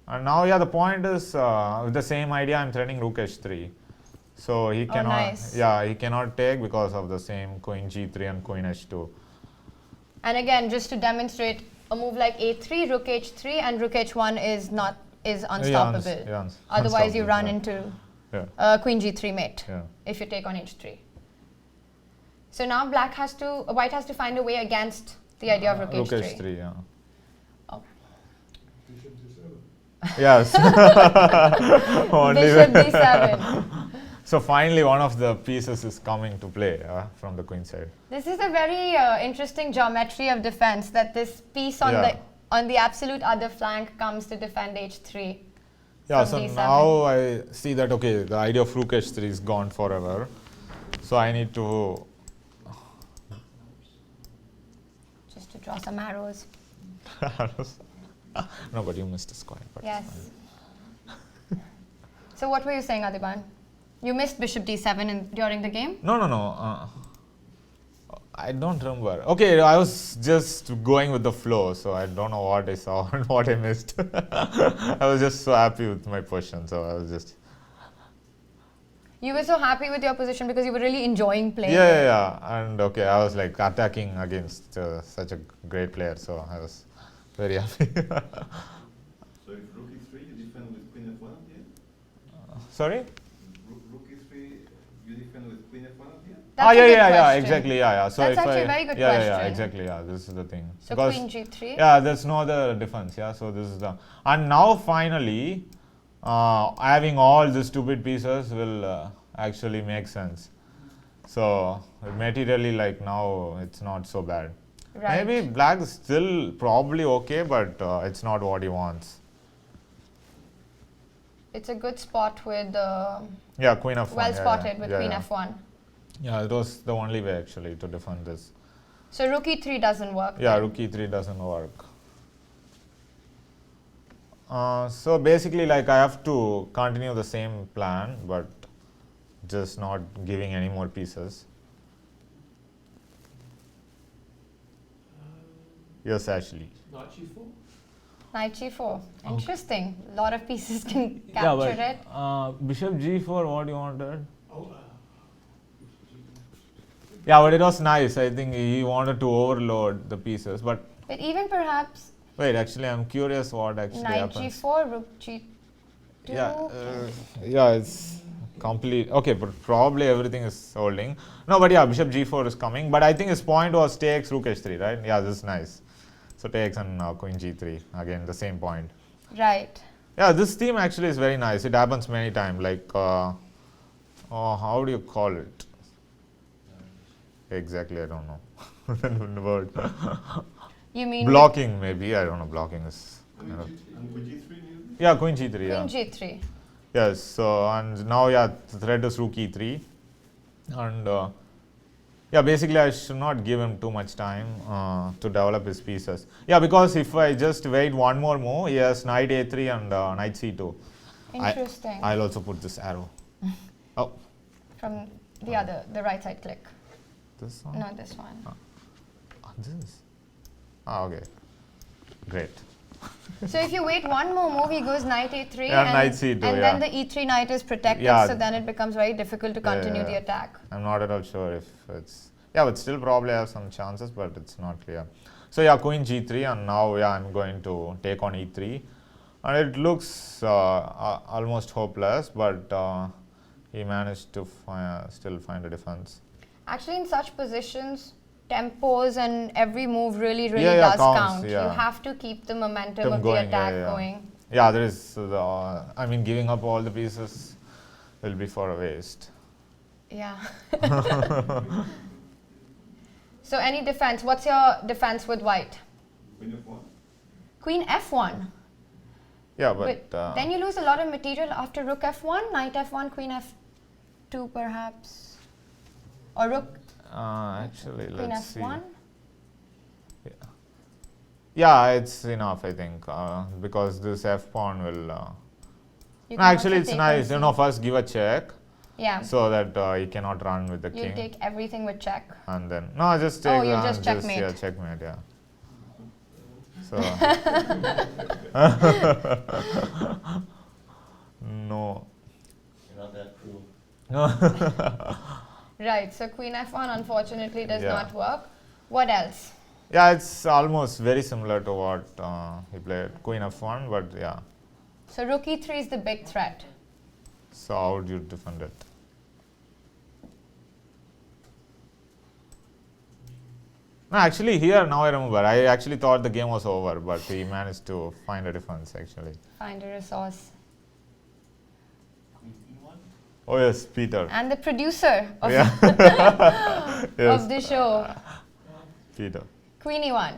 And now, yeah, the point is with the same idea, I'm threading rook h3. So he cannot, nice. yeah, he cannot take because of the same queen g3 and queen h2. And again, just to demonstrate, a move like a3, rook h3, and rook h1 is unstoppable. Otherwise, you run into queen g3 mate if you take on h3. So now white has to find a way against the idea of rook h3. Rook h3, yeah. Oh. Bishop d7. Yes. Bishop d7. So finally, one of the pieces is coming to play from the queen side. This is a very interesting geometry of defense, that this piece on the absolute other flank comes to defend h3. Yeah, so now I see that, okay, the idea of rook h3 is gone forever. So I need to... Just to draw some arrows. No, but you missed a square. But Yes. So what were you saying, Adhiban? You missed bishop d7 during the game? No. I don't remember. Okay, I was just going with the flow, so I don't know what I saw and what I missed. I was just so happy with my position, so I was just... You were so happy with your position because you were really enjoying playing. Yeah. And okay, I was like attacking against such a great player, so I was very happy. So if rook e3, you defend with queen f1 at the end? Sorry? Rook e3, you defend with queen f1 at the end? That's a good yeah, question. exactly, yeah. So That's if actually I, a very good Yeah, question. exactly, yeah. This is the thing. So Because- queen g3. Yeah, there's no other defense. Yeah, so this is the and now finally, having all the stupid pieces will actually make sense. So materially, like now, it's not so bad. Right. Maybe black is still probably okay, but it's not what he wants. It's a good spot with Yeah, queen f1. well yeah, spotted with yeah, queen yeah. f1. Yeah, it was the only way actually to defend this. So rook e3 doesn't work. Yeah, then. rook e3 doesn't work. So basically, like I have to continue the same plan, but just not giving any more pieces. Yes, Ashley. Knight g4? Knight g4. Interesting. A lot of pieces can capture it. Bishop g4, what you wanted? Oh, Yeah, but it was nice. I think he wanted to overload the pieces. But But even perhaps wait, actually, I'm curious what actually knight happens. g4, rook g2. Yeah, it's complete. Okay, but probably everything is holding. No, but yeah, bishop g4 is coming. But I think his point was takes rook h3, right? Yeah, this is nice. So takes and queen g3. Again, the same point. Right. Yeah, this theme actually is very nice. It happens many times. Like, how do you call it? Exactly, I don't know the word. You mean Blocking, maybe. I don't know. Blocking is. And with g3, you? Yeah, queen g3. queen Yeah. g3. Yes. So and now yeah, the threat is rook e3, and yeah, basically I should not give him too much time to develop his pieces. Yeah, because if I just wait one more move, he has knight a3 and knight c2. Interesting. I'll also put this arrow. Oh, From the right side click. this one. No, this one. This. Okay. Great. So if you wait one more move, he goes knight a3 Yeah, and, knight c2, and yeah. then the e3 knight is protected, Yeah. so then it becomes very difficult to continue Yeah. the attack. I'm not at all sure if it's but still probably have some chances, but it's not clear. So yeah, queen g3, and now yeah, I'm going to take on e3, and it looks almost hopeless, but he managed to still find a defense. Actually, in such positions, tempos and every move really Yeah, does counts, count. yeah. You have to keep the momentum Them of going, the yeah, attack yeah. going. Yeah, there is. I mean, giving up all the pieces will be for a waste. Yeah. So any defense? What's your defense with white? Queen f1? Queen f1. Yeah, But but then you lose a lot of material after rook f1, knight f1, queen f2 perhaps. Or rook actually, queen let's see. f1. Yeah, it's enough, I think, because this f pawn will. You No, can actually, also it's take nice. on You know, first give a check Yeah. so that he cannot run with the You king, take everything with check. and then no, just take. Oh, you'll just checkmate. Yeah, checkmate. Yeah. So no. You're not that cruel. Right. So queen f1 unfortunately does Yeah. not work. What else? Yeah, it's almost very similar to what he played queen f1, but yeah. So rook e3 is the big threat. So how would you defend it? No, actually here now I remember. I actually thought the game was over, but he managed to find a defense actually. Find a resource. Queen e1? Oh yes, Peter. And the producer of, Yeah. Yes, of the show, Peter. queen e1.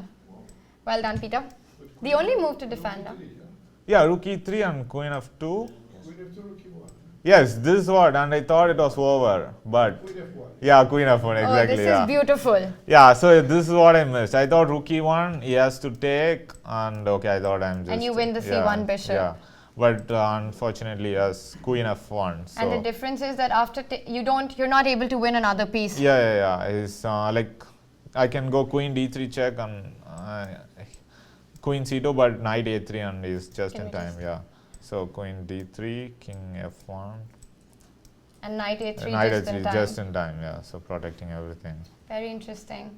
Well done, Peter. The only move to defend. Huh? Yeah, rook e3 and queen f2. Queen f2, rook e1. Yes, this is what, and I thought it was over, but Queen f1. yeah, queen f1 Oh, exactly. this Yeah. is beautiful. Yeah, so this is what I missed. I thought rook e1, he has to take, and okay, I thought I'm just. And you win the yeah, c1 bishop. Yeah, but unfortunately, yes, Queen F1. So And the difference is that after you're not able to win another piece. yeah. It's like I can go Queen D3 check and Queen C2, but Knight A3 and is just in time. Yeah. So Queen D3, King F1. And Knight A3 Knight just A3 in time. just in time. Yeah. So protecting everything. Very interesting.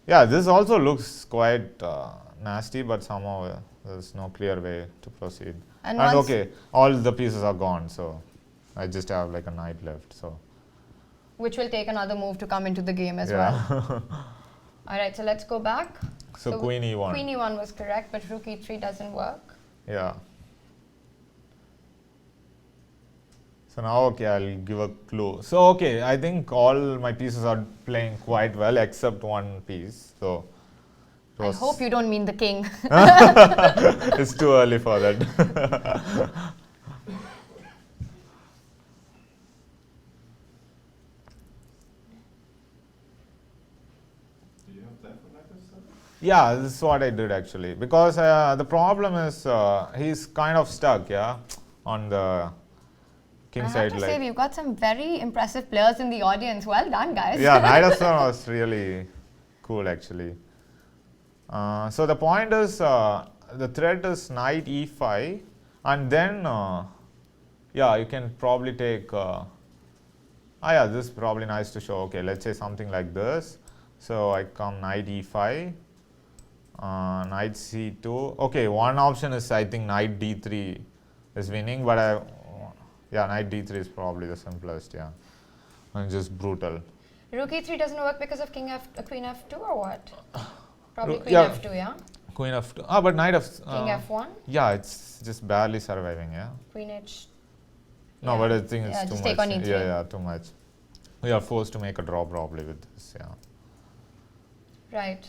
Yeah, this also looks quite nasty, but somehow there's no clear way to proceed. And And once- okay, all the pieces are gone, so I just have like a knight left. So Which will take another move to come into the game as yeah. well. All right, so let's go back. So Queen E1. Queen E1 was correct, but Rook E3 doesn't work. Yeah. So now, okay, I'll give a clue. So okay, I think all my pieces are playing quite well except one piece. So it I was- hope you don't mean the king. it's too early for that. Do you have time for knight f7? Yeah, this is what I did actually, because the problem is he's kind of stuck, yeah, on the king I side. have to say, we've got some very impressive players in the audience. Well done, guys. Yeah, knight f7 was really cool actually. So the point is, the threat is knight e5, and then yeah, you can probably take. Yeah, this is probably nice to show. Okay, let's say something like this. So I come knight e5, knight c2. Okay, one option is I think knight d3 is winning, but knight d3 is probably the simplest. Yeah, and just brutal. Rook E3 doesn't work because of Queen F2 or what? Probably Queen yeah. F2, yeah? Queen f2. But knight f. King F1, Yeah, it's just barely surviving. Yeah. Queen H. No, Yeah. but I think it's Yeah, too just much. take on E3. Yeah, too much. We are forced to make a draw probably with this. Yeah. Right.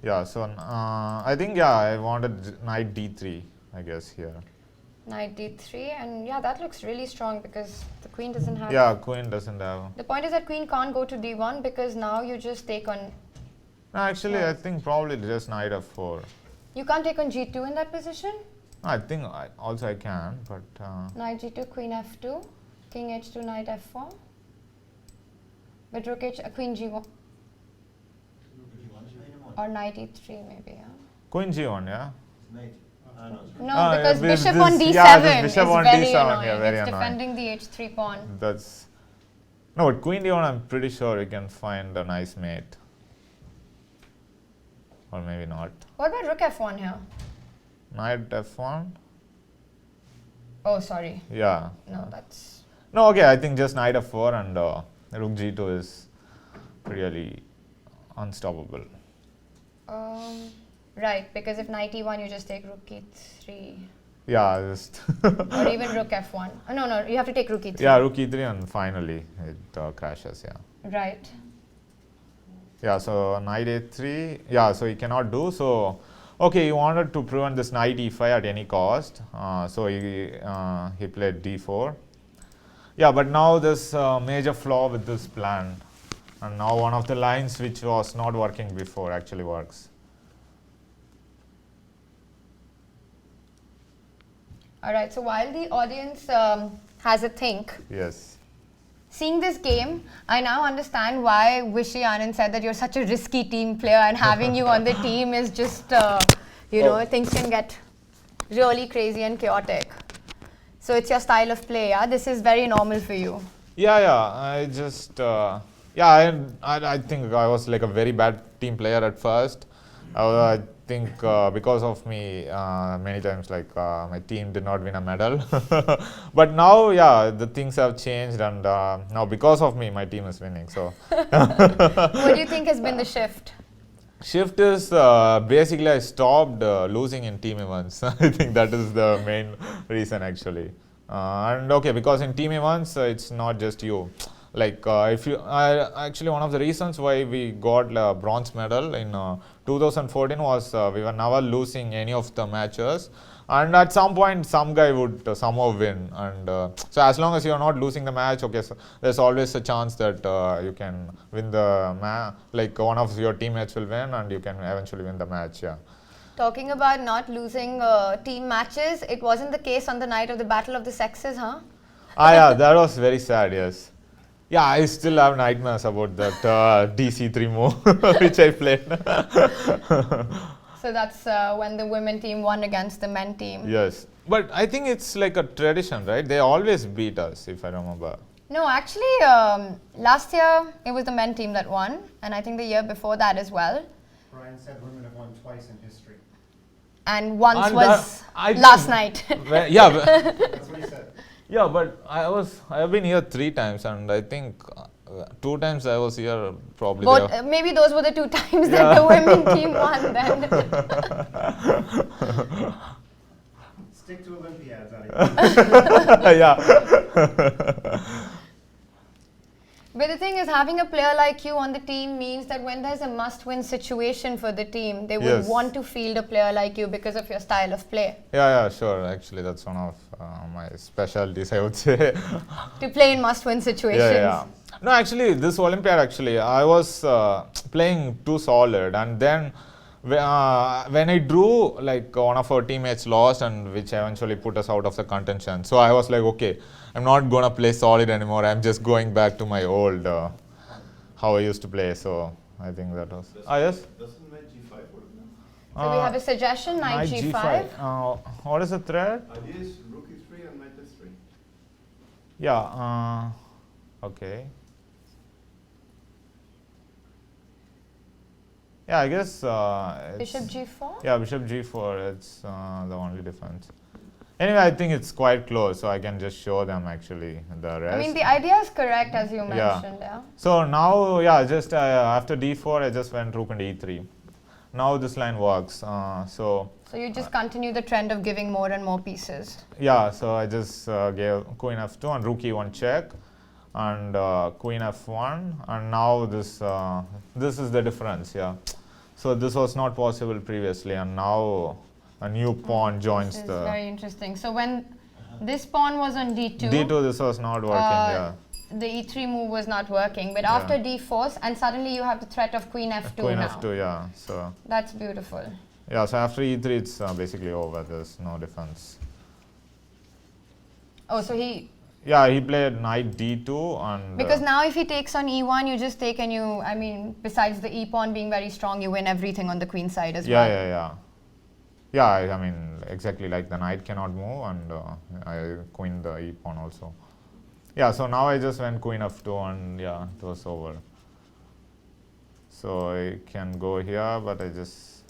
Yeah. So I think I wanted knight d3. I guess here. Knight D3, and yeah, that looks really strong because the queen doesn't have. Yeah, queen doesn't have. The point is that queen can't go to D1 because now you just take on. No, actually, Yeah. I think probably just knight f4. You can't take on G2 in that position. I think I can, but Knight G2, Queen F2, King H2, Knight F4. But Rook H, Queen G1 or Knight E3 maybe. Yeah. queen g1. Yeah. Knight. No, yeah, because this- bishop on this- D7 yeah, this bishop is on very D7, annoying. yeah, very It's annoying. defending the H3 pawn. That's no, but queen d1. I'm pretty sure you can find a nice mate, or maybe not. What about Rook F1 here? Knight f1. Oh, sorry. Yeah. No, that's. No, okay. I think just knight f4 and rook g2 is really unstoppable. Right, because if Knight E1, you just take Rook E3. Yeah, just Or even Rook F1. Oh, no, you have to take Rook E3. yeah, rook e3 and finally it crashes. Yeah. Right. Yeah. So knight a3. Yeah. So he cannot do so. Okay, he wanted to prevent this knight e5 at any cost. So he played d4. Yeah, but now there's a major flaw with this plan, and now one of the lines which was not working before actually works. All right, so while the audience has a think, Yes. seeing this game, I now understand why Vishy Anand said that you're such a risky team player and having you on the team is just, things can get really crazy and chaotic. So it's your style of play, yeah? This is very normal for you. Yeah. I just I think I was like a very bad team player at first. I think because of me, many times like my team did not win a medal. But now, yeah, the things have changed, and now because of me, my team is winning. So What do you think has been the shift? shift is basically I stopped losing in team events. I think that is the main reason actually. And okay, because in team events it's not just you. Like if you actually one of the reasons why we got a bronze medal in 2014 was we were never losing any of the matches, and at some point some guy would somehow win, and so as long as you are not losing the match, okay, so there's always a chance that you can win the match, like one of your teammates will win and you can eventually win the match. Yeah. Talking about not losing team matches, it wasn't the case on the night of the Battle of the Sexes, huh? Yeah, that was very sad, yes. Yeah, I still have nightmares about that DC3 move which I played. So that's when the women team won against the men team. Yes, but I think it's like a tradition, right? They always beat us, if I remember. No, actually, last year it was the men team that won, and I think the year before that as well. Brian said women have won twice in history. And once And was I last think- night. Yeah, That's what he said. yeah, but I have been here 3 times, and I think 2 times I was here probably. Both, maybe those were the 2 times Yeah. that the women team won then. Stick to Olympiads, Adhiban. Yeah. But the thing is, having a player like you on the team means that when there's a must-win situation for the team, they would Yes. want to field a player like you because of your style of play. Yeah, sure. Actually, that's one of my specialties, I would say. To play in must-win situations. Yeah. No, actually, this Olympiad, actually, I was playing too solid, and then when I drew, like one of our teammates lost, and which eventually put us out of the contention. So I was like, okay, I'm not gonna play solid anymore. I'm just going back to my old how I used to play. So I think that was. Yes. Doesn't knight g5 work now? So we have a suggestion, knight g5. What is the threat? Idea is rook e3 and knight f3. Yeah. Okay. Yeah, I guess. Bishop g4? Yeah, bishop g4. It's the only defense. Anyway, I think it's quite close, so I can just show them actually the rest. I mean, the idea is correct as you mentioned. Yeah. So now, yeah, just after d4, I just went rook and e3. Now this line works. So you just continue the trend of giving more and more pieces. yeah, so I just gave queen f2 and rook e1 check, and queen f1, and now this is the difference. Yeah. So this was not possible previously, and now a new pawn joins This is the very interesting. So when this pawn was on d2, d2. This was not working. Yeah. the e3 move was not working. But Yeah. after d4, and suddenly you have the threat of queen f2 Queen now. f2. Yeah. So That's beautiful. yeah. So after e3, it's basically over. There's no defense. Oh, so he... Yeah, he played knight d2 and Because now if he takes on e1, you just take and you... I mean, besides the e-pawn being very strong, you win everything on the queen side as well. Yeah, I mean, exactly, like the knight cannot move, and I queen the e pawn also. Yeah, so now I just went queen f2, and yeah, it was over. So I can go here, but I just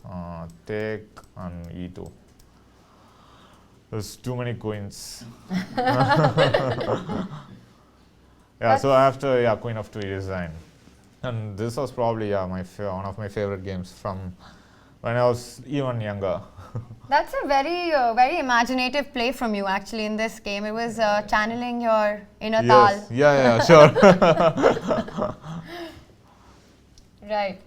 take and e2. There's too many queens. Yeah, so after queen f2, he resigned. And this was probably one of my favorite games from when I was even younger. That's a very, very imaginative play from you actually in this game. It was channeling your inner Tal. Yes, yeah, sure. Right.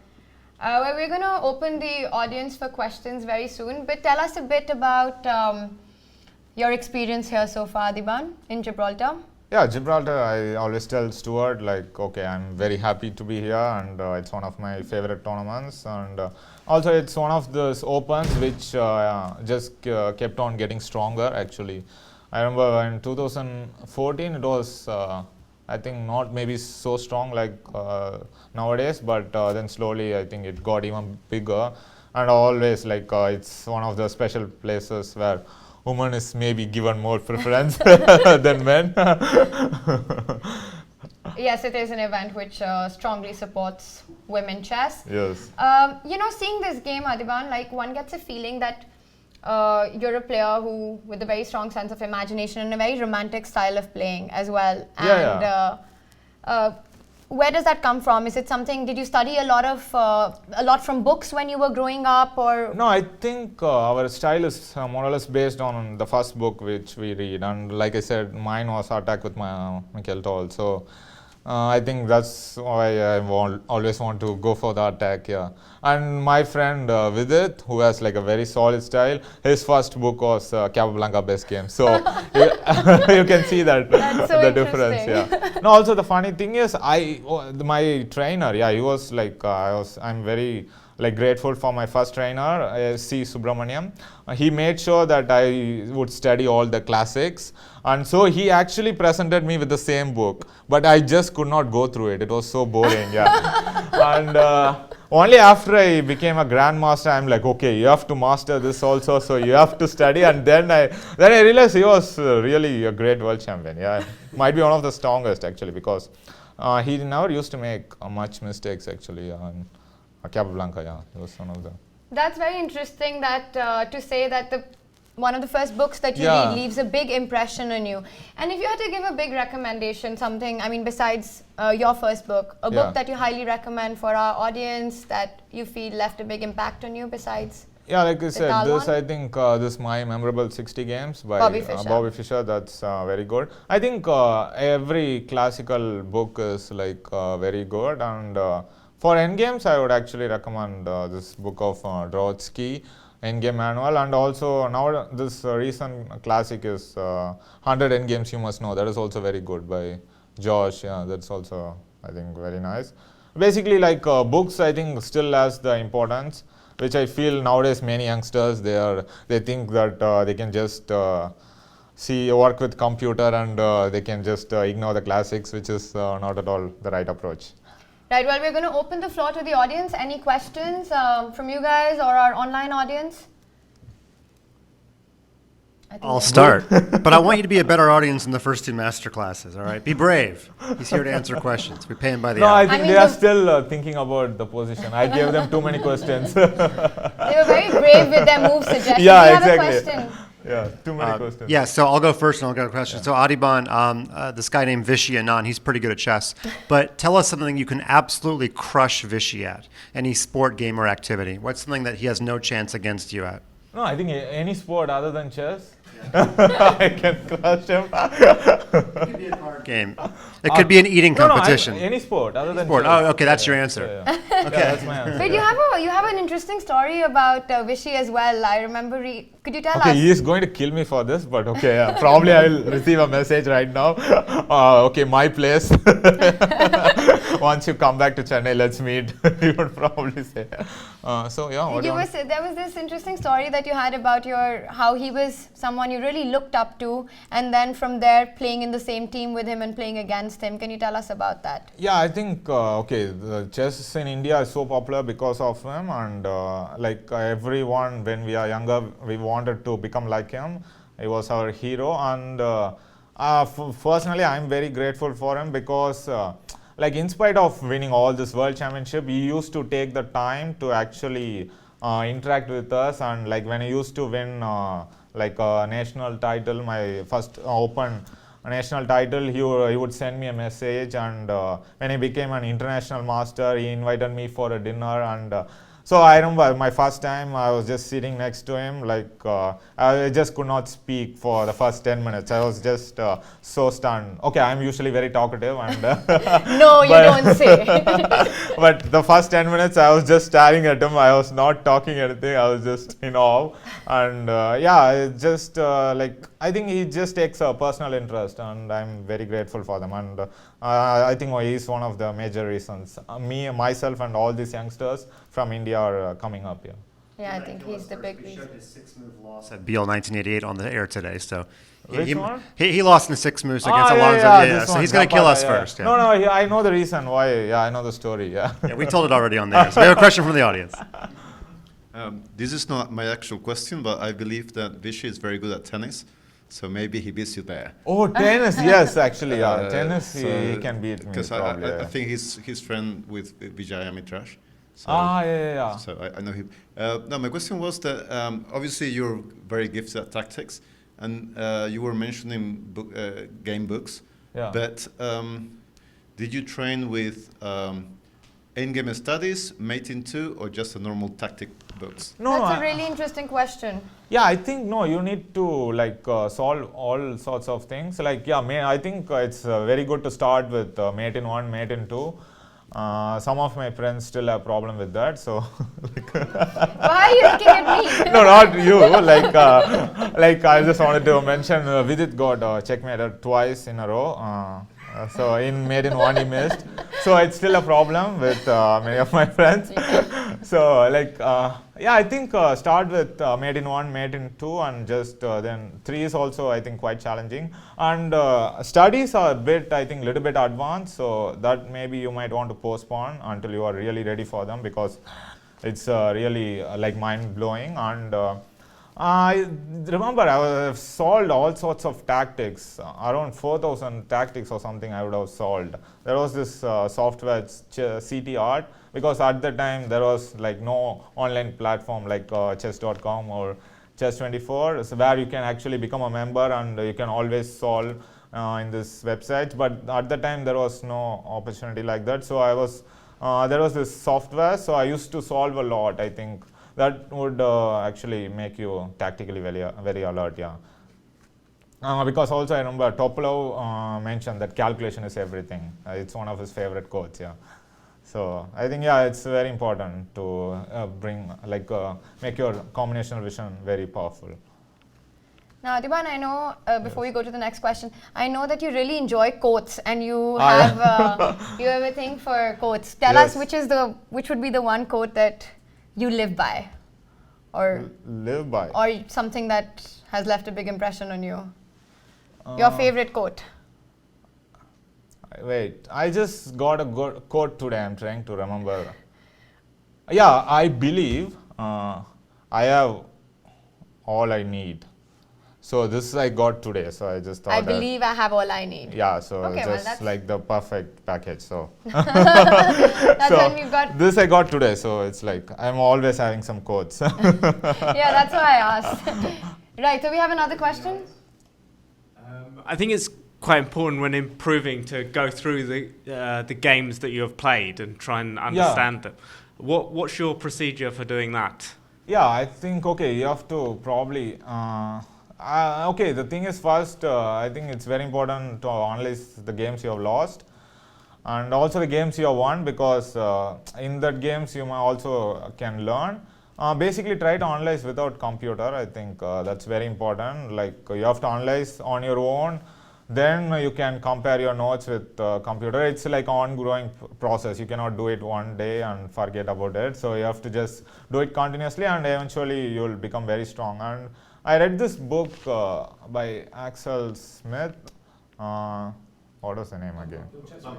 Well, we're going to open the audience for questions very soon. But tell us a bit about your experience here so far, Adhiban, in Gibraltar. Yeah, Gibraltar, I always tell Stuart, like, okay, I'm very happy to be here, and it's one of my favorite tournaments, and also it's one of those opens which just kept on getting stronger, actually. I remember in 2014, it was, I think, not maybe so strong like nowadays, but then slowly, I think it got even bigger, and always, like, it's one of the special places where women is maybe given more preference than men. Yes, it is an event which strongly supports women chess. Yes. You know, seeing this game, Adhiban, like one gets a feeling that you're a player who, with a very strong sense of imagination and a very romantic style of playing as well. And where does that come from? Is it something? Did you study a lot from books when you were growing up, or? No, I think our style is more or less based on the first book which we read, and like I said, mine was Attack with Michael Toll. So I think that's why I always want to go for the attack. Yeah, and my friend Vidit, who has like a very solid style, his first book was Capablanca Best Game. So you can see that so the difference. Yeah. No, also the funny thing is, my trainer, he was like, I'm very like grateful for my first trainer, C. Subramaniam. He made sure that I would study all the classics, and so he actually presented me with the same book, but I just could not go through it. It was so boring, yeah. And only after I became a grandmaster, I'm like, okay, you have to master this also, so you have to study. And then I realized he was really a great world champion. Yeah, might be one of the strongest actually, because he never used to make much mistakes actually on Capablanca. Yeah, he was one of the. That's very interesting that to say that one of the first books that you read leaves a big impression on you. And if you had to give a big recommendation, something, I mean, besides your first book, a book that you highly recommend for our audience that you feel left a big impact on you besides? Yeah, like I said, this I think this My Memorable 60 Games by Bobby Fischer. That's very good. I think every classical book is like very good, and for endgames I would actually recommend this book of Drotsky, Endgame Manual, and also now this recent classic is 100 Endgames You Must Know. That is also very good by Josh. Yeah, that's also I think very nice. Basically, like books, I think still has the importance, which I feel nowadays many youngsters they think that they can just work with computer and they can just ignore the classics, which is not at all the right approach. Right, well, we're going to open the floor to the audience. Any questions from you guys or our online audience? I'll start, but I want you to be a better audience in the first two master classes, all right? Be brave. He's here to answer questions. We pay him by the hour. I think they are still thinking about the position. I gave them too many questions. They were very brave with their move suggestions. Yeah, exactly. Have a question? Yeah, too many questions. Yeah, so I'll go first and I'll get a question. Yeah. So Adhiban, this guy named Vishy Anand, he's pretty good at chess. But tell us something you can absolutely crush Vishy at. Any sport, game, or activity. What's something that he has no chance against you at? No, I think any sport other than chess. I can crush him. It could be a card game. It could be an eating competition. Any sport other than sport. chess. Oh, okay, that's your answer. Okay, that's my answer. But you have an interesting story about Vishy as well. I remember. Could you tell us? Okay, he is going to kill me for this, but okay, yeah, probably I will receive a message right now. Okay, my place. Once you come back to Chennai, let's meet. He would probably say. So yeah. There was this interesting story that you had about how he was someone you really looked up to, and then from there playing in the same team with him and playing against him. Can you tell us about that? Yeah, I think the chess in India is so popular because of him, and everyone when we are younger, we wanted to become like him. He was our hero, and personally, I'm very grateful for him because. In spite of winning all this world championship, he used to take the time to actually interact with us, and when I used to win a national title, my first open national title, he would send me a message, and when I became an international master, he invited me for a dinner, and so I remember my first time I was just sitting next to him, I just could not speak for the first 10 minutes. I was just so stunned. Okay, I'm usually very talkative, and no, you don't say. But the first 10 minutes I was just staring at him. I was not talking anything. I was just in awe, and I think he just takes a personal interest, and I'm very grateful for them. And I think he's one of the major reasons myself, and all these youngsters from India are coming up here. Yeah, I think he's the big reason. He showed his 6-move loss at BL 1988 on the air today. So he lost in 6 moves against Alonso. So he's going to kill us first. Yeah. No, I know the reason why. Yeah, I know the story. Yeah. Yeah, we told it already on there. So we have a question from the audience. This is not my actual question, but I believe that Vishy is very good at tennis. So maybe he beats you there. Oh, tennis, yes, actually, yeah. Tennis, he can beat me. Because I think he's friend with Vijaya Mitrash. So, yeah. So I know him. No, my question was that obviously you're very gifted at tactics, and you were mentioning game books. Yeah. But did you train with endgame studies, Mate in 2, or just a normal tactic books? That's a really interesting question. Yeah, I think you need to solve all sorts of things. I think it's very good to start with Mate in 1, Mate in 2. Some of my friends still have problem with that, so why are you looking at me? No, not you. I just wanted to mention Vidit got checkmated twice in a row. So in maiden 1 he missed. So it's still a problem with many of my friends. So like, yeah, I think start with maiden 1, maiden 2, and just then 3 is also I think quite challenging. And studies are a bit, I think, little bit advanced. So that maybe you might want to postpone until you are really ready for them, because it's really like mind blowing. And I remember I have solved all sorts of tactics, around 4,000 tactics or something I would have solved. There was this software, CT Art, because at the time there was like no online platform like chess.com or chess24, so where you can actually become a member and you can always solve in this website. But at the time there was no opportunity like that. So I was, there was this software, so I used to solve a lot. I think that would actually make you tactically very alert, yeah. Because also I remember Topolov mentioned that calculation is everything. It's one of his favorite quotes, yeah. So I think, yeah, it's very important to bring, like, make your combinational vision very powerful. Now, Adhiban, I know, before we go to the next question, I know that you really enjoy quotes, and you have you have a thing for quotes. Tell us which would be the one quote that you live by, or live by, or something that has left a big impression on you. Your favorite quote. Wait, I just got a good quote today. I'm trying to remember. Yeah, I believe I have all I need. So this I got today. So I just thought, I believe I have all I need. yeah, so Okay, just well, like the perfect package. So that's so when we've got. this I got today. So it's like I'm always having some quotes. Yeah, that's why I asked. Right. So we have another question. I think it's quite important when improving to go through the games that you have played and try and understand them. What's your procedure for doing that? Yeah, I think, okay, you have to probably, okay, the thing is, first, I think it's very important to analyze the games you have lost and also the games you have won, because in that games you also can learn. Basically try to analyze without computer. I think that's very important. Like, you have to analyze on your own, then you can compare your notes with computer. It's like ongoing process. You cannot do it one day and forget about it. So you have to just do it continuously, and eventually you will become very strong. And I read this book by Axel Smith. What was the name again?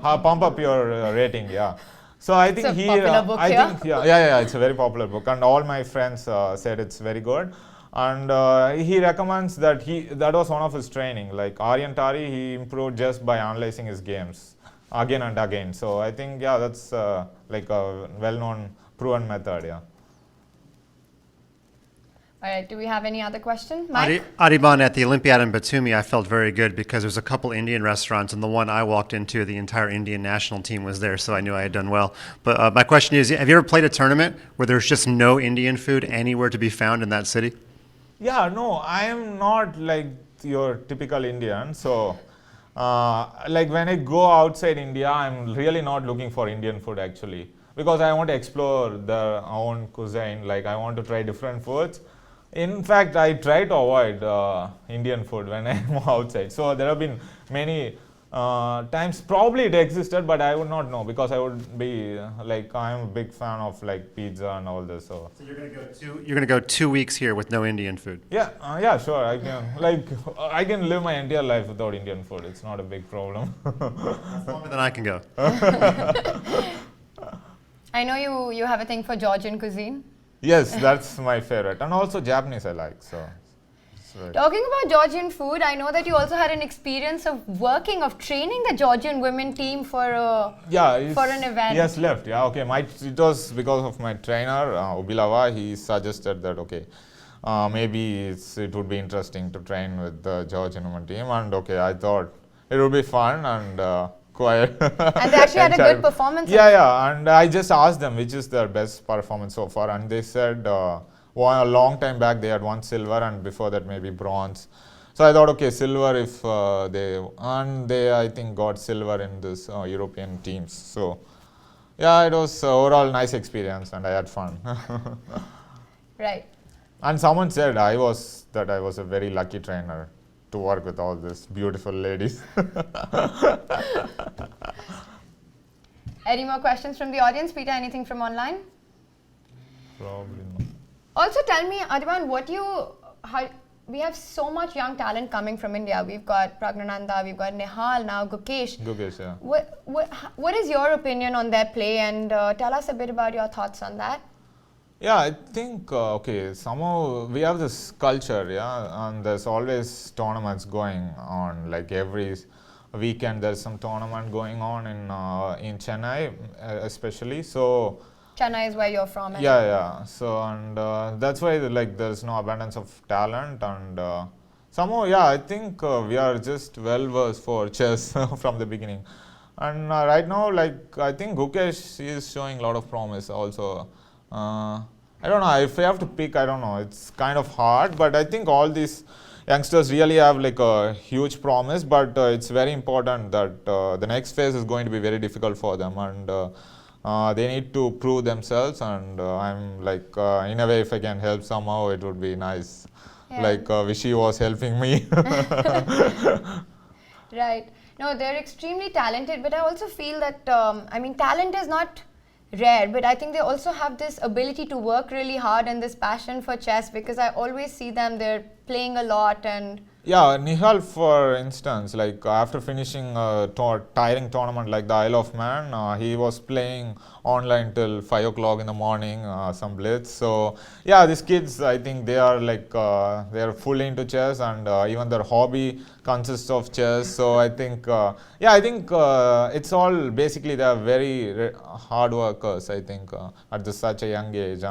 Pump Up Your Rating, yeah. So I think It's a popular book here. yeah, it's a very popular book, and all my friends said it's very good. And he recommends that that was one of his training. Like Aryan Tari, he improved just by analyzing his games again and again. So I think, yeah, that's like a well-known, proven method, yeah. All right. Do we have any other questions, Mike? Adhiban, at the Olympiad in Batumi, I felt very good because there's a couple Indian restaurants, and the one I walked into, the entire Indian national team was there, so I knew I had done well. But my question is, have you ever played a tournament where there's just no Indian food anywhere to be found in that city? Yeah, no, I am not like your typical Indian. So, like when I go outside India, I'm really not looking for Indian food actually, because I want to explore their own cuisine. Like I want to try different foods. In fact, I try to avoid Indian food when I'm outside. So there have been many times, probably it existed, but I would not know, because I would be like, I'm a big fan of like pizza and all this. So You're gonna go 2 weeks here with no Indian food. yeah, yeah, sure. I can I can live my entire life without Indian food. It's not a big problem. That's longer than I can go. I know you have a thing for Georgian cuisine. Yes, that's my favorite, and also Japanese I like. So. Talking about Georgian food, I know that you also had an experience of training the Georgian women team for an event. He has left. Yeah, okay. It was because of my trainer, Ubilava. He suggested that, okay, maybe it would be interesting to train with the Georgian women team. And okay, I thought it would be fun and quite. And they actually had a good performance. Yeah. And I just asked them which is their best performance so far. And they said a long time back they had won silver, and before that maybe bronze. So I thought, okay, silver if they I think got silver in this European teams. So yeah, it was overall nice experience and I had fun. Right. And someone said I was a very lucky trainer. to work with all these beautiful ladies. Any more questions from the audience? Peter, anything from online? Probably not. Also tell me, Adhiban, we have so much young talent coming from India. We've got Pragnananda, we've got Nihal, now Gukesh. Gukesh, yeah. What is your opinion on their play, and tell us a bit about your thoughts on that? Yeah, I think, somehow we have this culture, yeah, and there's always tournaments going on, like every weekend there's some tournament going on in Chennai, especially, so... Chennai is where you're from. Yeah. So, and that's why there's no abundance of talent, and somehow, yeah, I think we are just well versed for chess from the beginning. And right now, I think Gukesh is showing a lot of promise also. I don't know, if I have to pick, I don't know, it's kind of hard, but I think all these youngsters really have a huge promise, but it's very important that the next phase is going to be very difficult for them, and they need to prove themselves, and I'm in a way, if I can help somehow, it would be nice. Yeah. Vishy was helping me. Right. No, they're extremely talented, but I also feel that, talent is not rare, but I think they also have this ability to work really hard and this passion for chess, because I always see them, they're playing a lot. And yeah, Nihal, for instance, after finishing a tiring tournament like the Isle of Man, he was playing online till 5 o'clock in the morning, some blitz. So yeah, these kids, I think they are they are fully into chess, and even their hobby consists of chess. So I think, it's all basically they are very hard workers, I think, at such a young age,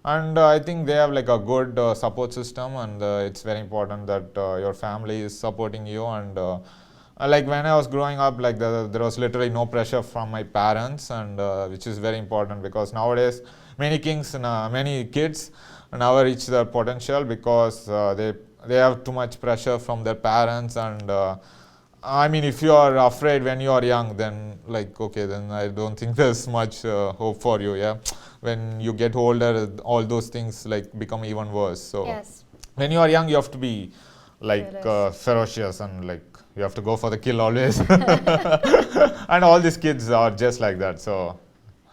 and I think they have a good support system, and it's very important that your family is supporting you. And when I was growing up, there was literally no pressure from my parents, and which is very important, because nowadays many kids never reach their potential because they have too much pressure from their parents. And if you are afraid when you are young, then then I don't think there's much hope for you. Yeah. When you get older, all those things become even worse. So yes, when you are young, you have to be ferocious, and you have to go for the kill always. And all these kids are just like that. So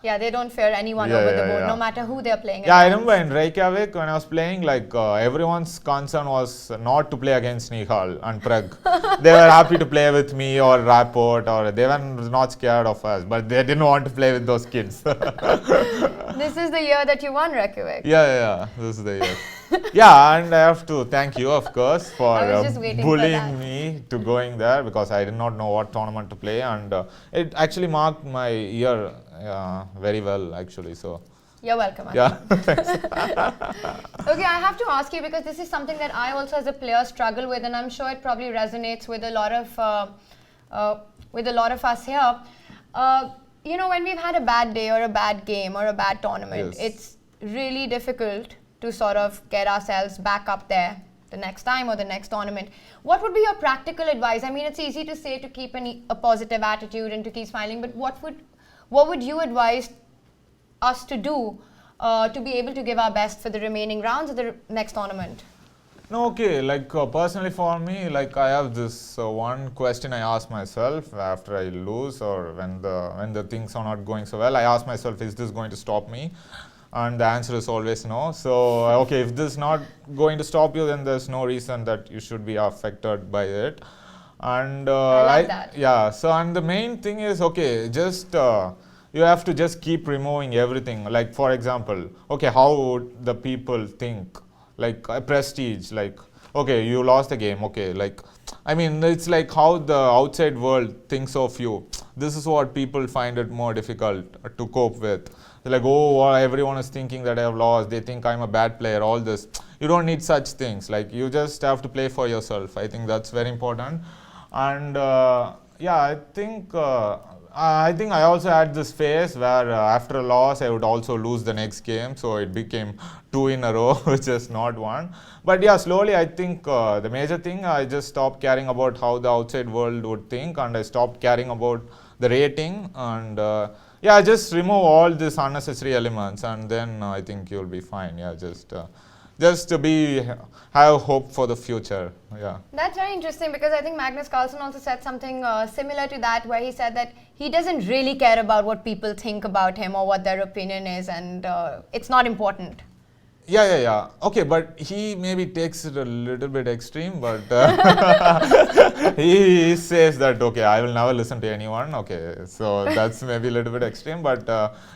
yeah, they don't fear anyone over the board, no matter who they're playing yeah, I against. remember in Reykjavik when I was playing, everyone's concern was not to play against Nihal and Prag. They were happy to play with me or Rapport, or they were not scared of us, but they didn't want to play with those kids. This is the year that you won Reykjavik. Yeah, this is the year. Yeah, and I have to thank you, of course, for I was just waiting for bullying that. me to going there, because I did not know what tournament to play, and it actually marked my year very well, actually. So You're welcome. yeah, thanks. Okay, I have to ask you, because this is something that I also as a player struggle with, and I'm sure it probably resonates with a lot of us here. When we've had a bad day or a bad game or a bad tournament, Yes. it's really difficult to sort of get ourselves back up there the next time or the next tournament. What would be your practical advice? It's easy to say to keep a positive attitude and to keep smiling, but what would you advise us to do to be able to give our best for the remaining rounds of the next tournament? No, okay, personally for me, I have this one question I ask myself after I lose, or when the things are not going so well. I ask myself, is this going to stop me? And the answer is always no. So okay, if this is not going to stop you, then there's no reason that you should be affected by it. And I like that. yeah, so and the main thing is, okay, just you have to just keep removing everything. For example, okay, how would the people think? A prestige, okay, you lost the game, okay, it's how the outside world thinks of you. This is what people find it more difficult to cope with. They're oh, everyone is thinking that I have lost, they think I'm a bad player, all this. You don't need such things, you just have to play for yourself. I think that's very important. And yeah, I think I also had this phase where after a loss I would also lose the next game, so it became 2 in a row, which is not 1. But yeah, slowly I think the major thing, I just stopped caring about how the outside world would think, and I stopped caring about the rating, and yeah, just remove all these unnecessary elements, and then I think you'll be fine. Yeah, just just to have hope for the future. Yeah. That's very interesting because I think Magnus Carlsen also said something similar to that, where he said that he doesn't really care about what people think about him or what their opinion is, and it's not important. Yeah. Okay, but he maybe takes it a little bit extreme, but he says that, okay, I will never listen to anyone. Okay, so that's maybe a little bit extreme, but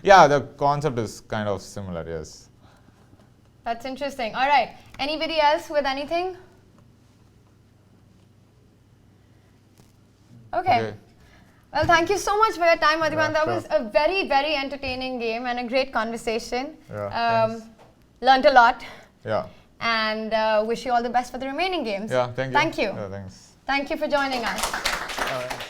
yeah, the concept is kind of similar, yes. That's interesting. All right. Anybody else with anything? Okay. Well, thank you so much for your time, Adhiban. That was a very, very entertaining game and a great conversation. Yeah, learned a lot. Yeah. And wish you all the best for the remaining games. Yeah, thank you. Thank you. Yeah, thanks. Thank you for joining us.